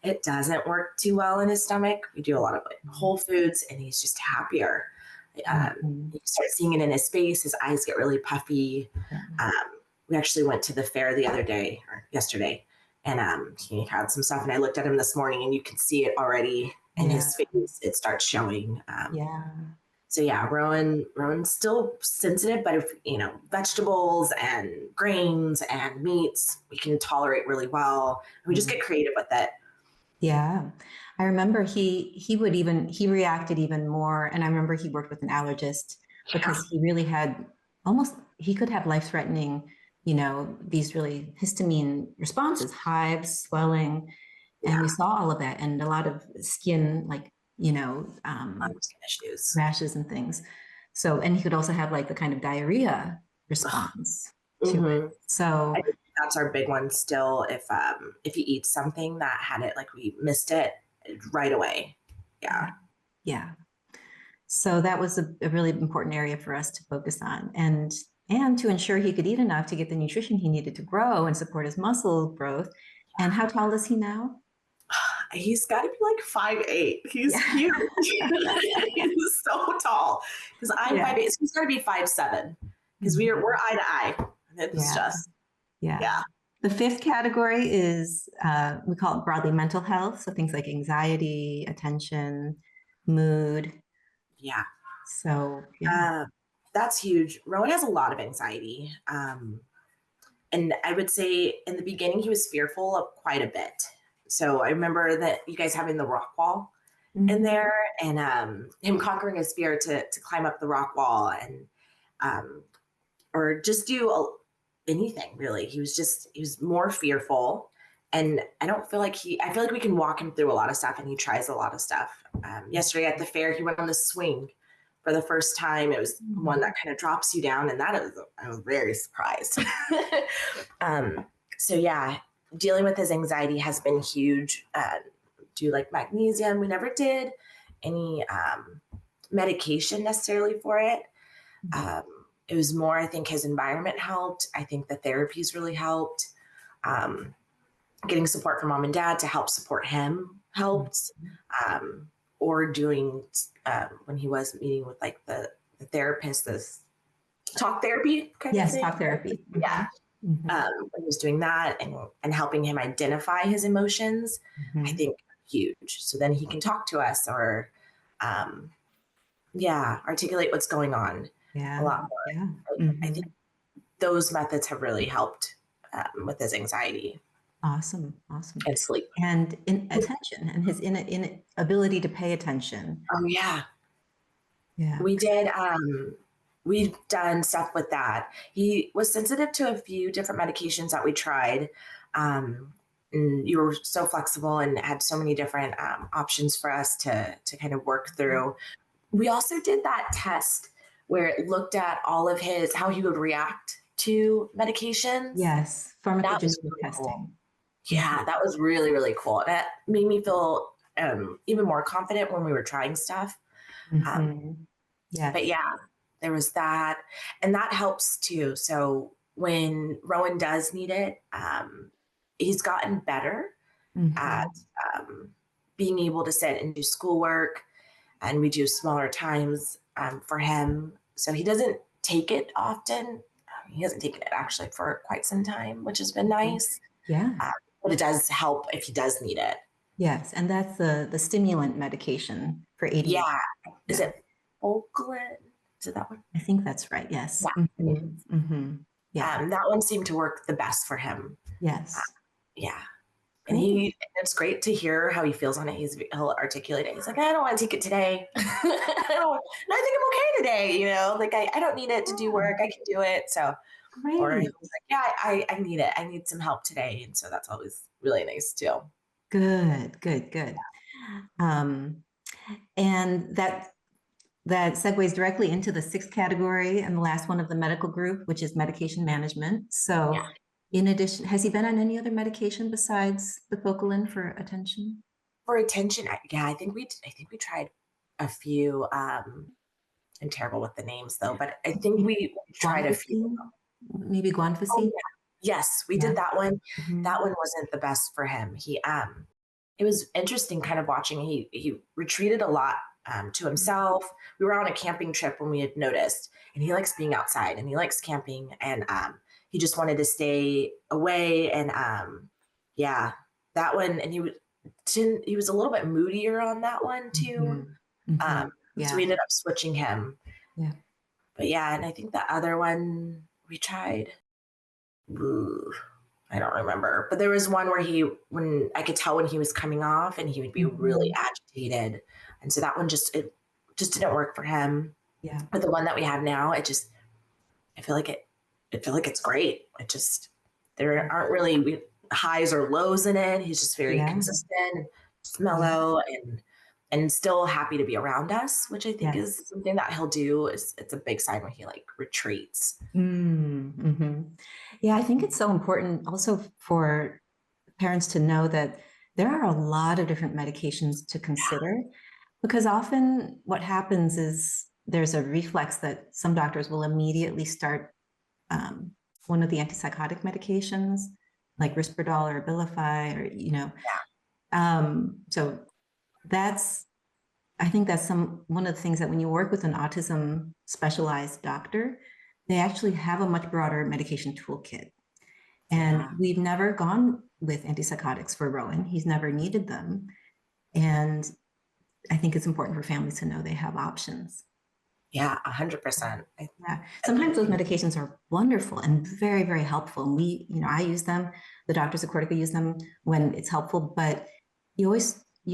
it doesn't work too well in his stomach. We do a lot of like whole foods, and he's just happier. You start seeing it in his face. His eyes get really puffy. We actually went to the fair the other day or yesterday, and he had some stuff, and I looked at him this morning, and you can see it already in his face. It starts showing. So yeah, Rowan's still sensitive, but if vegetables and grains and meats, we can tolerate really well. We just get creative with it. Yeah. I remember he reacted even more. And I remember he worked with an allergist because he really had he could have life-threatening, these really histamine responses, hives, swelling. And we saw all of that and a lot of skin, Skin issues, rashes and things. So, and he could also have like the kind of diarrhea response to it. So I think that's our big one still. If he eats something that had it, like we missed it right away. Yeah. So that was a really important area for us to focus on and to ensure he could eat enough to get the nutrition he needed to grow and support his muscle growth. And how tall is he now? He's got to be like 5'8". He's huge. He's so tall. Because I'm 5'8", so he's got to be 5'7". Because we're eye to eye. It's just The fifth category is we call it broadly mental health. So things like anxiety, attention, mood. So that's huge. Rowan has a lot of anxiety. And I would say in the beginning, he was fearful of quite a bit. So I remember that you guys having the rock wall in there and him conquering his fear to climb up the rock wall and or just do anything really. He was more fearful. And I feel like we can walk him through a lot of stuff and he tries a lot of stuff. Yesterday at the fair, he went on the swing for the first time. It was one that kind of drops you down, and I was very surprised. So yeah, dealing with his anxiety has been huge. Do like magnesium. We never did any medication necessarily for it. It was more, I think his environment helped. I think the therapies really helped. Getting support from mom and dad to help support him helped. Or doing when he was meeting with like the therapist, this talk therapy kind of thing. Talk therapy. When he was doing that and helping him identify his emotions, I think huge. So then he can talk to us or articulate what's going on a lot more. I think those methods have really helped with his anxiety. Awesome. Awesome. and sleep. And in attention and his inability to pay attention. Oh yeah. Yeah. We did, we've done stuff with that. He was sensitive to a few different medications that we tried. And you were so flexible and had so many different options for us to kind of work through. We also did that test where it looked at all of his, how he would react to medications. Yes. That was Pharmacogenetic really cool. testing. Yeah, that was really, really cool. That made me feel even more confident when we were trying stuff. Um, Mm-hmm. but Yes. yeah, there was that. And that helps too. So when Rowan does need it, he's gotten better at Mm-hmm. um, being able to sit and do schoolwork. And we do smaller times for him. So he doesn't take it often. He hasn't taken it actually for quite some time, which has been nice. Yeah. But it does help if he does need it. Yes. And that's the stimulant medication for ADHD. Yeah. Is Yeah. it Folklin? Is it that one? I think that's right. Yes. Yeah. Mm-hmm. Mm-hmm. Yeah. That one seemed to work the best for him. Uh, Yes. yeah. And Great. it's great to hear how he feels on it. He'll articulate it. He's like, I don't want to take it today. I think I'm okay today. Like I don't need it to do work. I can do it. So, or he's Great. like, yeah, I need it. I need some help today. And so that's always really nice too. Good. Good. Good. Um, and that segues directly into the sixth category and the last one of the medical group, which is medication management. So Yeah. in addition, has he been on any other medication besides the Focalin for attention? For attention, yeah, I think we tried a few. I'm terrible with the names though, but I think we tried a few. Guanfacine? Maybe Oh guanfacine? yeah. Yes, we Yeah. did that one. Mhm. That one wasn't the best for him. It was interesting kind of watching. He retreated a lot to himself. We were on a camping trip when we had noticed, and he likes being outside and he likes camping, and he just wanted to stay away. And yeah, that one, and he was a little bit moodier on that one too. Mhm. Mhm. So we Yeah. ended up switching him. Yeah. But yeah, and I think the other one we tried. Ooh, I don't remember, but there was one where when I could tell when he was coming off, and he would be really Mhm. agitated, and so that one it just didn't work for him. Yeah. But the one that we have now, I feel like I feel like it's great. There aren't really highs or lows in it. He's just very Yeah. consistent, just Yeah. mellow, and still happy to be around us, which I think Yes. is something that he'll do. It's a big sign when he like retreats. Mm-hmm. Yeah, I think it's so important also for parents to know that there are a lot of different medications to consider, because often what happens is there's a reflex that some doctors will immediately start um, one of the antipsychotic medications, like Risperdal or Abilify, or. So that's I think that's one of the things that when you work with an autism specialized doctor, they actually have a much broader medication toolkit. And Yeah. we've never gone with antipsychotics for Rowan. He's never needed them. And I think it's important for families to know they have options. Yeah, 100%. Yeah. Sometimes those medications are wonderful and very, very helpful. And I use them. The doctors at Cortica use them when it's helpful, but you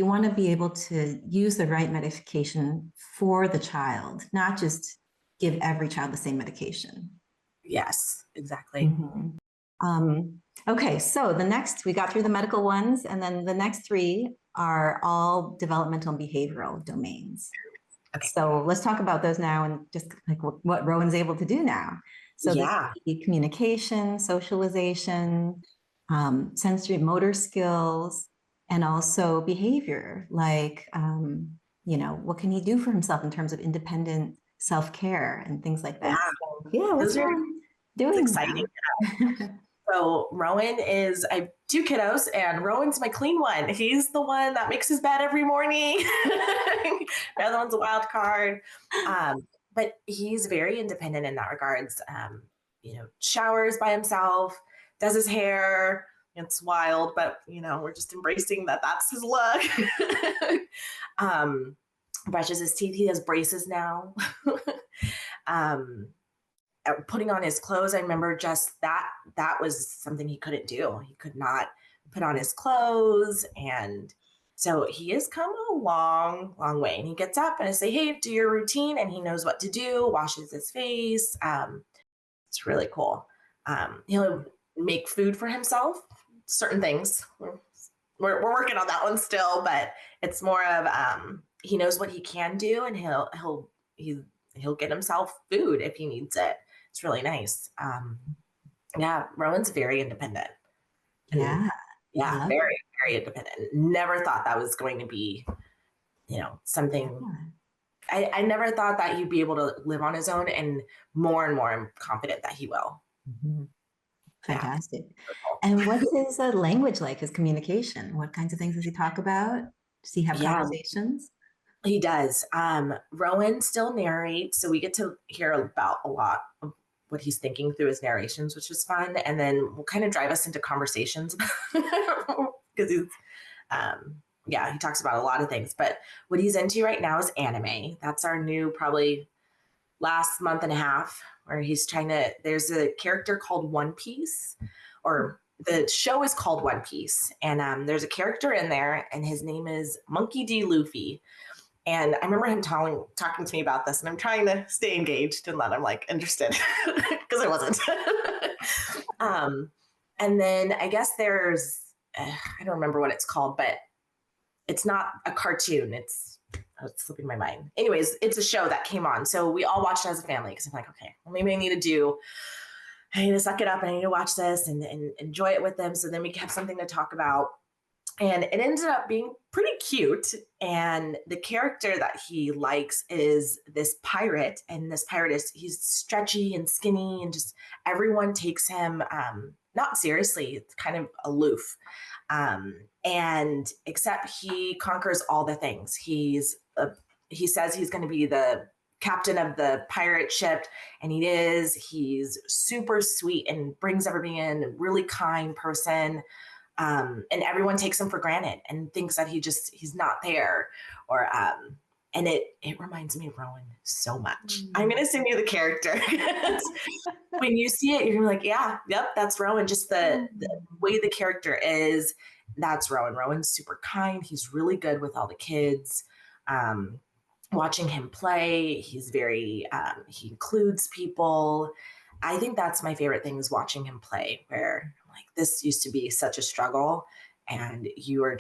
want to be able to use the right medication for the child, not just give every child the same medication. Yes, exactly. Mhm. Okay, so we got through the medical ones, and then the next three are all developmental and behavioral domains. Okay. So let's talk about those now and just like what Rowan's able to do now. So this Yeah. would be communication, socialization, sensory motor skills, and also behavior, like, what can he do for himself in terms of independent self-care and things like Yeah. that. So, yeah, what's Those are Rowan It's doing exciting. now? So I have two kiddos, and Rowan's my clean one. He's the one that makes his bed every morning. The other one's a wild card. But he's very independent in that regards. Showers by himself, does his hair. It's wild, but we're just embracing that that's his look. um, Brushes his teeth. He has braces now. um, Putting on his clothes, I remember just that was something he couldn't do. He could not put on his clothes. And so he has come a long, long way. And he gets up and I say, hey, do your routine. And he knows what to do, washes his face. It's really cool. He'll make food for himself, certain things. We're working on that one still, but it's more of he knows what he can do, and he'll get himself food if he needs it. It's really nice. Yeah, Rowan's very independent. And Yeah. yeah, Love very, very independent. Never thought that was going to be, something. Yeah. I never thought that he'd be able to live on his own, and more I'm confident that he will. Mhm. Fantastic. Yeah. And what's his language like, his communication? What kinds of things does he talk about? Does he have Yeah, conversations? he does. Rowan still narrates, so we get to hear about a lot of what he's thinking through his narrations, which is fun. And then will kind of drive us into conversations because he's, he talks about a lot of things. But what he's into right now is anime. That's our new, probably last month and a half, where he's there's a character called One Piece, or the show is called One Piece. And there's a character in there, and his name is Monkey D. Luffy. And I remember him talking to me about this, and I'm trying to stay engaged and let him interested because I wasn't. And then I guess there's, I don't remember what it's called, but it's not a cartoon. It's slipping my mind. Anyways, it's a show that came on. So we all watched it as a family because I'm like, okay, well, maybe I need to suck it up and I need to watch this and enjoy it with them. So then we have something to talk about. And it ended up being pretty cute. And the character that he likes is this pirate. And this pirate he's stretchy and skinny, and just everyone takes him not seriously. It's kind of aloof. And except he conquers all the things. He says he's going to be the captain of the pirate ship, and he is. He's super sweet and brings everybody in, a really kind person. And everyone takes him for granted and thinks that he's not there, or and it reminds me of Rowan so much. I'm gonna send you the character. When you see it, you're like, yeah, yep, that's Rowan. Just the way the character is, that's Rowan. Rowan's super kind. He's really good with all the kids. Watching him play, he's very he includes people. I think that's my favorite thing, is watching him play, where this used to be such a struggle, and you're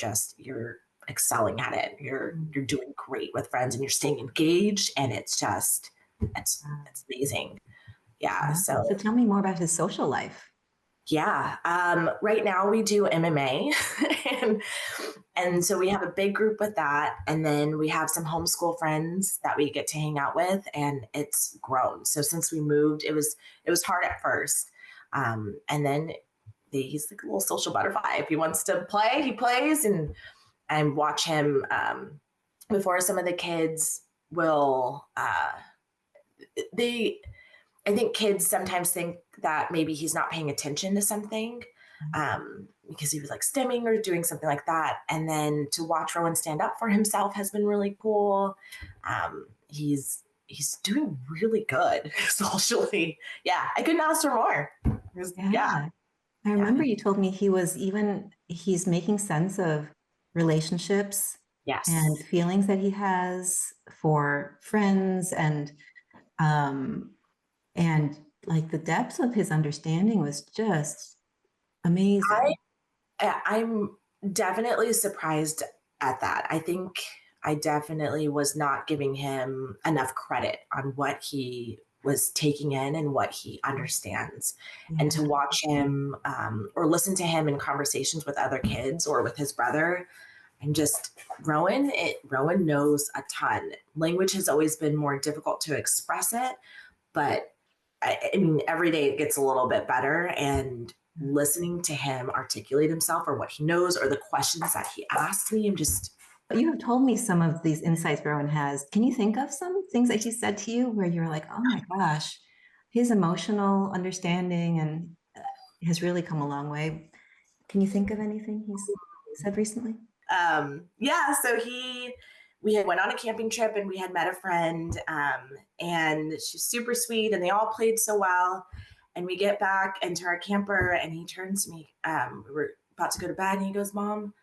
excelling at it. You're doing great with friends, and you're staying engaged, and it's amazing. Yeah. So tell me more about his social life. Yeah. Right now we do MMA and so we have a big group with that. And then we have some homeschool friends that we get to hang out with, and it's grown. So since we moved, it was hard at first. And then he's like a little social butterfly. If he wants to play, he plays, and watch him before some of the kids will, I think kids sometimes think that maybe he's not paying attention to something because he was stimming or doing something like that. And then to watch Rowan stand up for himself has been really cool. He's doing really good socially. Yeah, I couldn't ask for more. Yeah. I remember you told me he's making sense of relationships, yes, and feelings that he has for friends, and the depth of his understanding was just amazing. I'm definitely surprised at that. I think I definitely was not giving him enough credit on what he was taking in and what he understands. And to watch him or listen to him in conversations with other kids or with his brother, and just Rowan knows a ton. Language has always been more difficult to express it, but I mean, every day it gets a little bit better, and listening to him articulate himself, or what he knows, or the questions that he asks me, You have told me some of these insights Rowan has. Can you think of some things that he said to you where you're like, oh my gosh, his emotional understanding and has really come a long way? Can you think of anything he's said recently? Yeah, so we had went on a camping trip, and we had met a friend, and she's super sweet, and they all played so well. And we get back into our camper, and he turns to me. We were about to go to bed, and he goes, Mom,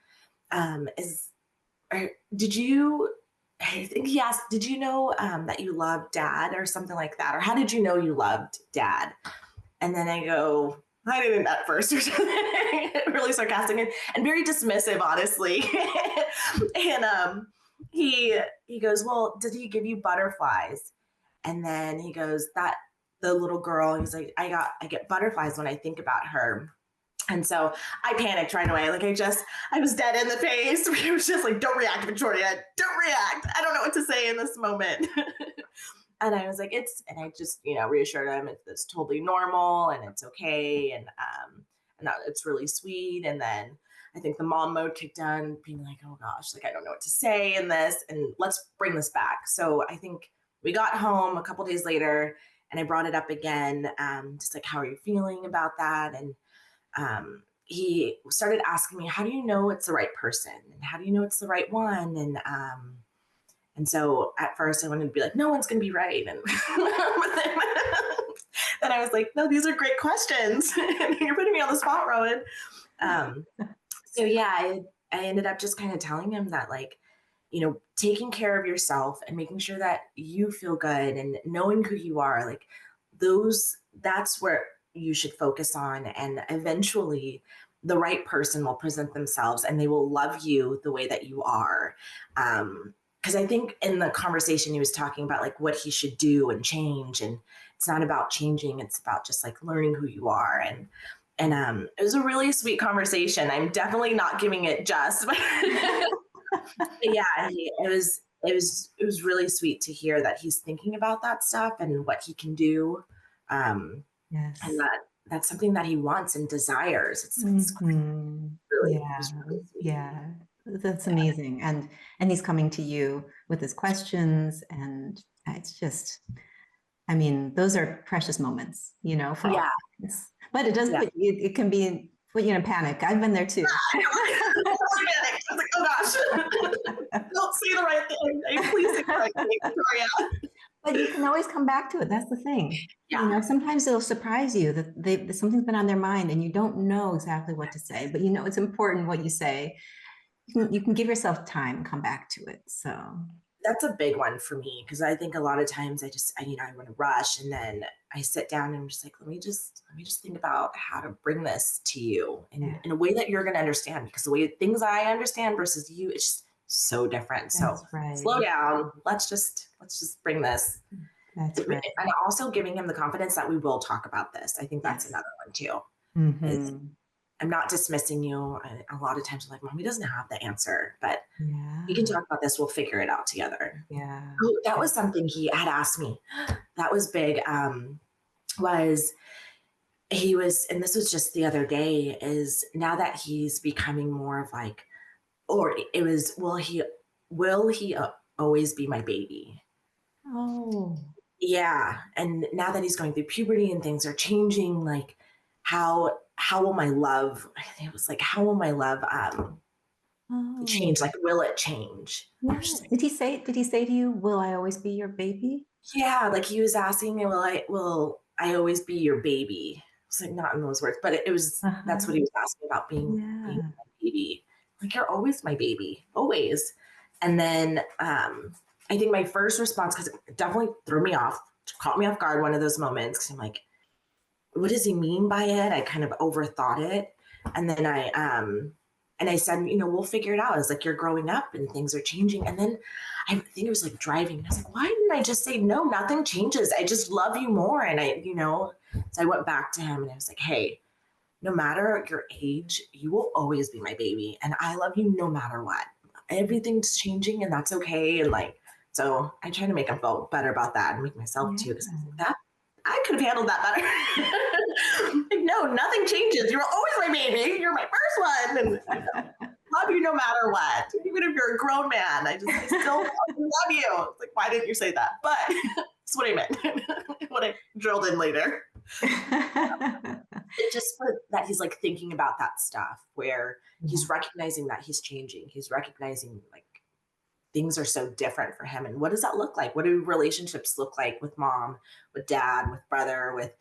did you, I think he asked, did you know that you loved Dad or something like that? Or how did you know you loved Dad? And then I go, I didn't at first or something. Really sarcastic and very dismissive, honestly. And he goes, well, did he give you butterflies? And then he goes, that the little girl, he's like, I get butterflies when I think about her. And so I panicked right away. Like I was dead in the face. It was just like, don't react, Victoria. Don't react. I don't know what to say in this moment. And I was like, and I just, reassured him it's totally normal and it's okay. And that it's really sweet. And then I think the mom mode kicked on, being like, oh gosh, like, I don't know what to say in this, and let's bring this back. So I think we got home a couple days later and I brought it up again. Just like, how are you feeling about that? And he started asking me, how do you know it's the right person? And how do you know it's the right one? And so at first I wanted to be like, no one's going to be right. And then I was like, no, these are great questions. You're putting me on the spot, Rowan. So yeah, I ended up just kind of telling him that, like, taking care of yourself and making sure that you feel good and knowing who you are, like that's where you should focus on. And eventually the right person will present themselves and they will love you the way that you are. Because I think in the conversation he was talking about like what he should do and change, and it's not about changing, it's about just like learning who you are. And it was a really sweet conversation. I'm definitely not giving it just, but yeah, it was really sweet to hear that he's thinking about that stuff and what he can do. Yes. And that's something that he wants and desires. It's really, Yeah. it was really sweet. Yeah. That's amazing. And he's coming to you with his questions, and it's just, I mean, those are precious moments, for all parents. But it does it can put you in a panic. I've been there too. I was like, oh gosh, don't say the right thing. Please say the right thing, Victoria. But you can always come back to it. That's the thing. Yeah. Sometimes it'll surprise you that something's been on their mind and you don't know exactly what to say, but it's important what you say. You can give yourself time, come back to it. So that's a big one for me, because I think a lot of times I want to rush, and then I sit down and I'm just like, let me just think about how to bring this to you in a way that you're going to understand, because the way things I understand versus you, it's just so different. That's so right. Slow down. Let's just bring this. That's right. And also giving him the confidence that we will talk about this. I think that's another one too. Mm-hmm. I'm not dismissing you. A lot of times I'm like, Mommy doesn't have the answer, but we can talk about this. We'll figure it out together. Yeah. Oh, that was something he had asked me. That was big. Was he was, and this was just the other day, is now that he's becoming more of like, or it was, will he always be my baby? Oh. Yeah. And now that he's going through puberty and things are changing, like how will my love, I think it was like, how will my love change? Like, will it change? Yes. Did he say to you, will I always be your baby? Yeah. Like he was asking me, will I always be your baby? It's like, not in those words, but it was, that's what he was asking about, being my baby. Like, you're always my baby, always. And then I think my first response, because it definitely threw me off, caught me off guard, one of those moments, because I'm like, what does he mean by it? I kind of overthought it. And then I said, we'll figure it out. I was like, you're growing up and things are changing. And then I think it was like driving. I was like, why didn't I just say, no, nothing changes. I just love you more. And so I went back to him and I was like, hey, no matter your age, you will always be my baby. And I love you no matter what. Everything's changing and that's okay. And like, so I try to make him feel better about that and make myself too. Because I could have handled that better. Like, no, nothing changes. You're always my baby. You're my first one. And love you no matter what. Even if you're a grown man, I still love you. It's like, why didn't you say that? But that's what I meant. What I drilled in later. It just that he's like thinking about that stuff, where he's recognizing that he's changing. He's recognizing like things are so different for him. And what does that look like? What do relationships look like with mom, with dad, with brother, with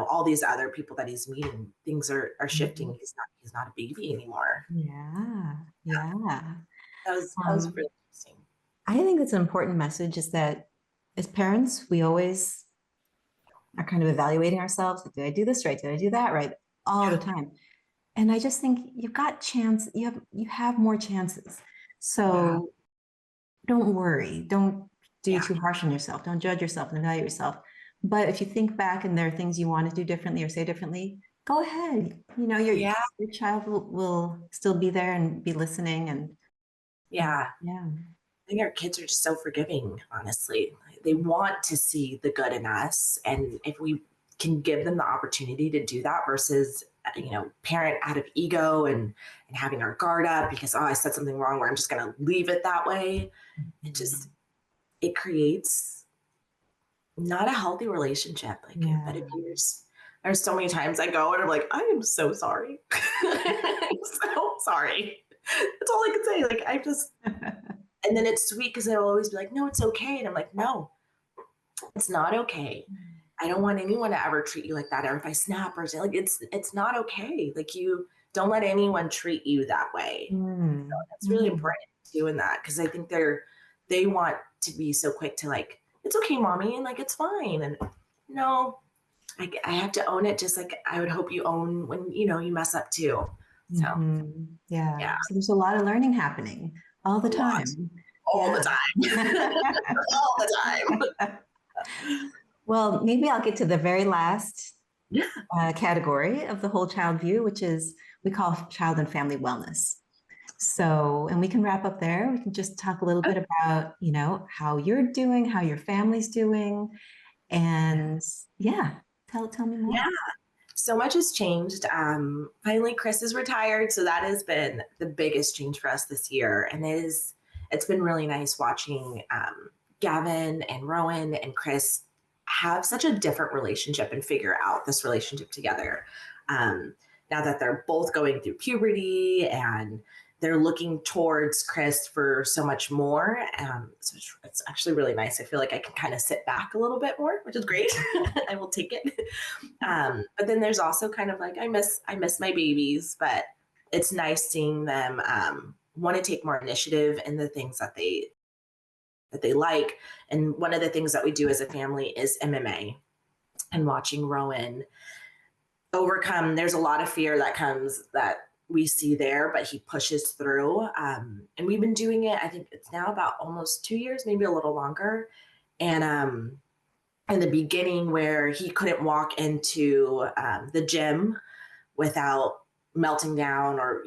all these other people that he's meeting, things are shifting. He's not a baby anymore. Yeah. Yeah. That was really interesting. I think it's an important message is that as parents, we always are kind of evaluating ourselves. Did I do this right? Did I do that right? All the time. And I just think you've got you have more chances. So don't worry. Don't do too harsh on yourself. Don't judge yourself and evaluate yourself. But if you think back and there are things you want to do differently or say differently, go ahead. Your child will still be there and be listening. And yeah. I think our kids are just so forgiving, honestly. They want to see the good in us. And if we can give them the opportunity to do that versus, parent out of ego and having our guard up because, I said something wrong where I'm just going to leave it that way. It creates not a healthy relationship. But if there's so many times I go and I'm like, I am so sorry. I'm so sorry. That's all I can say. And then it's sweet because they'll always be like, no, it's okay. And I'm like, no, it's not okay. I don't want anyone to ever treat you like that. Or if I snap or say, it's not okay. You don't let anyone treat you that way. So that's really important doing that because I think they want to be so quick to it's okay, mommy. And it's fine. And no, I have to own it. Just like I would hope you own when, you mess up too. So yeah. So there's a lot of learning happening all the time. All the time. All the time. Well, maybe I'll get to the very last category of the whole child view, which is we call child and family wellness. So, and we can wrap up there. We can just talk a little bit about, how you're doing, how your family's doing. And tell me more. Yeah. So much has changed. Finally, Chris is retired. So that has been the biggest change for us this year. And it's been really nice watching Gavin and Rowan and Chris have such a different relationship and figure out this relationship together. Now that they're both going through puberty and they're looking towards Chris for so much more. So it's actually really nice. I feel like I can kind of sit back a little bit more, which is great. I will take it. But then there's also kind of I miss my babies, but it's nice seeing them want to take more initiative in the things that they like. And one of the things that we do as a family is MMA, and watching Rowan overcome. There's a lot of fear that we see there, but he pushes through. And we've been doing it, I think it's now about almost 2 years, maybe a little longer. And in the beginning where he couldn't walk into the gym without melting down or,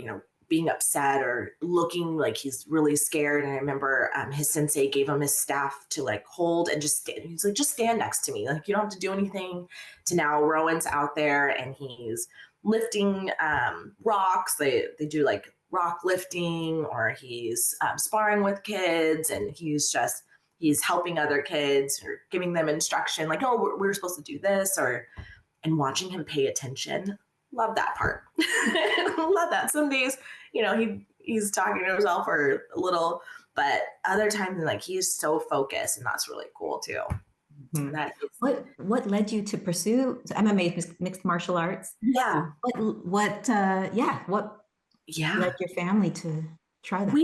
being upset or looking like he's really scared. And I remember his sensei gave him his staff to hold and just stand. He's like, just stand next to me. You don't have to do anything. To now Rowan's out there and he's lifting rocks. They do rock lifting, or he's sparring with kids, and he's helping other kids or giving them instruction. We're supposed to do this, and watching him pay attention. Love that part. Love that. Some days, he's talking to himself for a little, but other times he's so focused, and that's really cool too. What led you to pursue MMA, mixed martial arts? Yeah. What led your family to try that?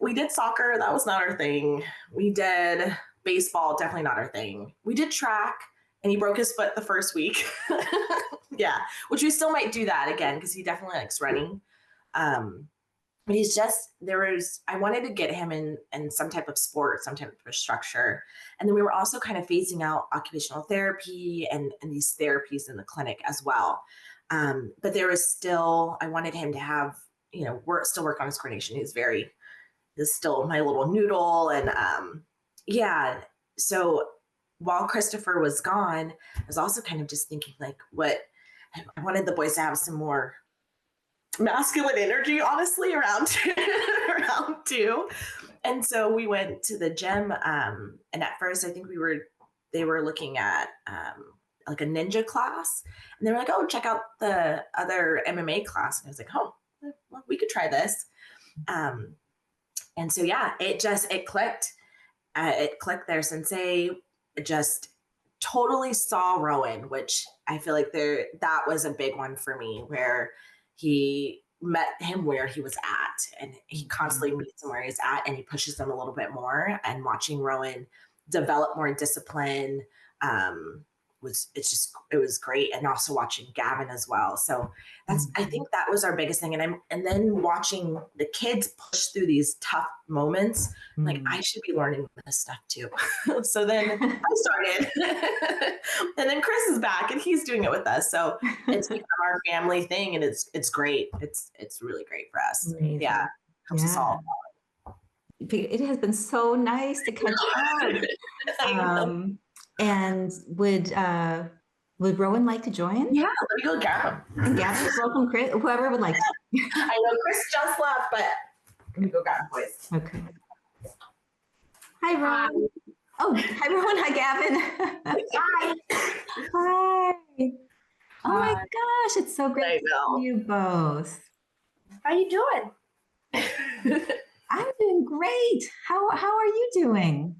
We did soccer. That was not our thing. We did baseball. Definitely not our thing. We did track, and he broke his foot the first week. Yeah. Which we still might do that again, because he definitely likes running. But I wanted to get him in some type of sport, some type of structure. And then we were also kind of phasing out occupational therapy and these therapies in the clinic as well. But there was still, I wanted him to have, work on his coordination. He's still my little noodle. And so while Christopher was gone, I was also kind of just thinking I wanted the boys to have some more masculine energy, honestly, around 2. And so we went to the gym. And at first I think they were looking at a ninja class, and they were like, oh, check out the other MMA class. And I was like, oh, well, we could try this. And so, it clicked. It clicked. Their sensei just totally saw Rowan, which I feel like that was a big one for me, where he met him where he was at, and he constantly meets him where he's at, and he pushes him a little bit more. And watching Rowan develop more discipline, it was great. And also watching Gavin as well. So I think that was our biggest thing. And then watching the kids push through these tough moments, like I should be learning this stuff too. So then I started, and then Chris is back and he's doing it with us. So it's become our family thing, and it's great. It's really great for us. Amazing. Yeah. Helps us all. It has been so nice to catch up. And would Rowan like to join? Yeah, let me go grab him. And Gavin, welcome, Chris. Whoever would like to. I know Chris just left, but I'm gonna go grab him, boys. Okay. Hi, Rowan. Oh, hi, Rowan. Hi, Gavin. Hi. Hi. Oh my gosh, it's so great to see you both. How you doing? I'm doing great. How are you doing?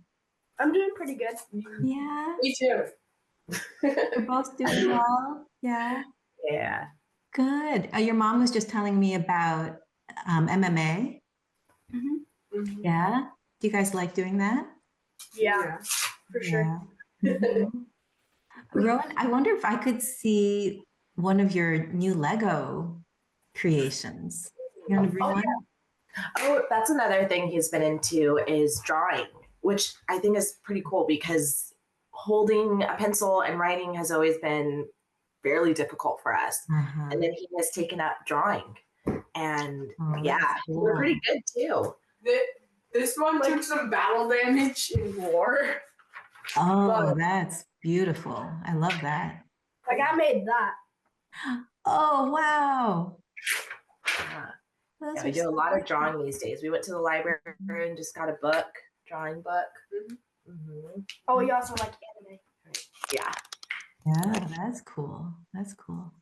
I'm doing pretty good. Yeah. Me too. We're both doing well. Yeah. Yeah. Good. Your mom was just telling me about MMA. Mm-hmm. Yeah. Do you guys like doing that? Yeah, for sure. Yeah. Mhm. Rowan, I wonder if I could see one of your new Lego creations. You want to bring one? Oh, that's another thing he's been into is drawing, which I think is pretty cool because holding a pencil and writing has always been fairly difficult for us. And then he has taken up drawing, and Cool. we're pretty good too. This one took some battle damage in war. Oh, that's beautiful. I love that. Like I made that. Oh, wow. Yeah, we do a lot of drawing these days. We went to the library and just got a book, drawing book. Mm-hmm. Oh, you also like anime. Yeah. Yeah, that's cool. That's cool.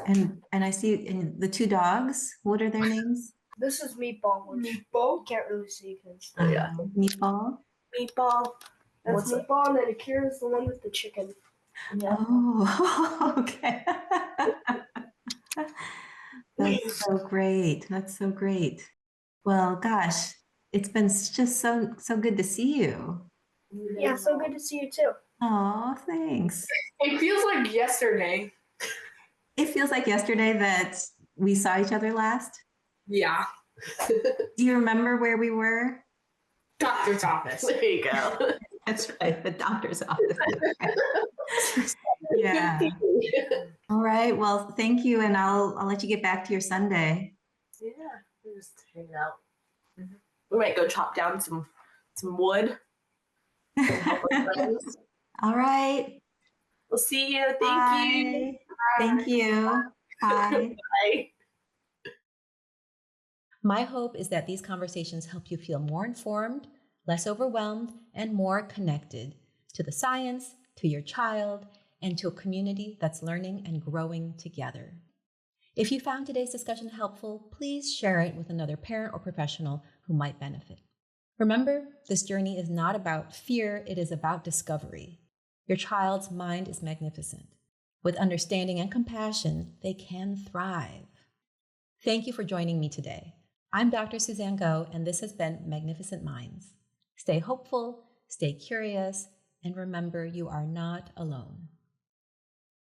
And I see in the two dogs. What are their names? This is Meatball, which you can't really see because Yeah. Meatball. Meatball. that's Meatball, and then Akira is the one with the chicken. Yeah. Oh, okay. That's so great. That's so great. Well, gosh, it's been just so good to see you. Yeah, so good to see you too. Oh, thanks. It feels like yesterday. It feels like yesterday that we saw each other last. Yeah. Do you remember where we were? Doctor's office. There you go. That's right, the doctor's office. Yeah. All right. Well, thank you, and I'll let you get back to your Sunday. Yeah, we're just hanging out. Mm-hmm. We might go chop down some wood. All right. We'll see you. Thank Bye. you. Thank you. Bye. Bye. My hope is that these conversations help you feel more informed, less overwhelmed, and more connected to the science, to your child, and to a community that's learning and growing together. If you found today's discussion helpful, please share it with another parent or professional who might benefit. Remember, this journey is not about fear, it is about discovery. Your child's mind is magnificent. With understanding and compassion, they can thrive. Thank you for joining me today. I'm Dr. Suzanne Go, and this has been Magnificent Minds. Stay hopeful, stay curious, and remember you are not alone.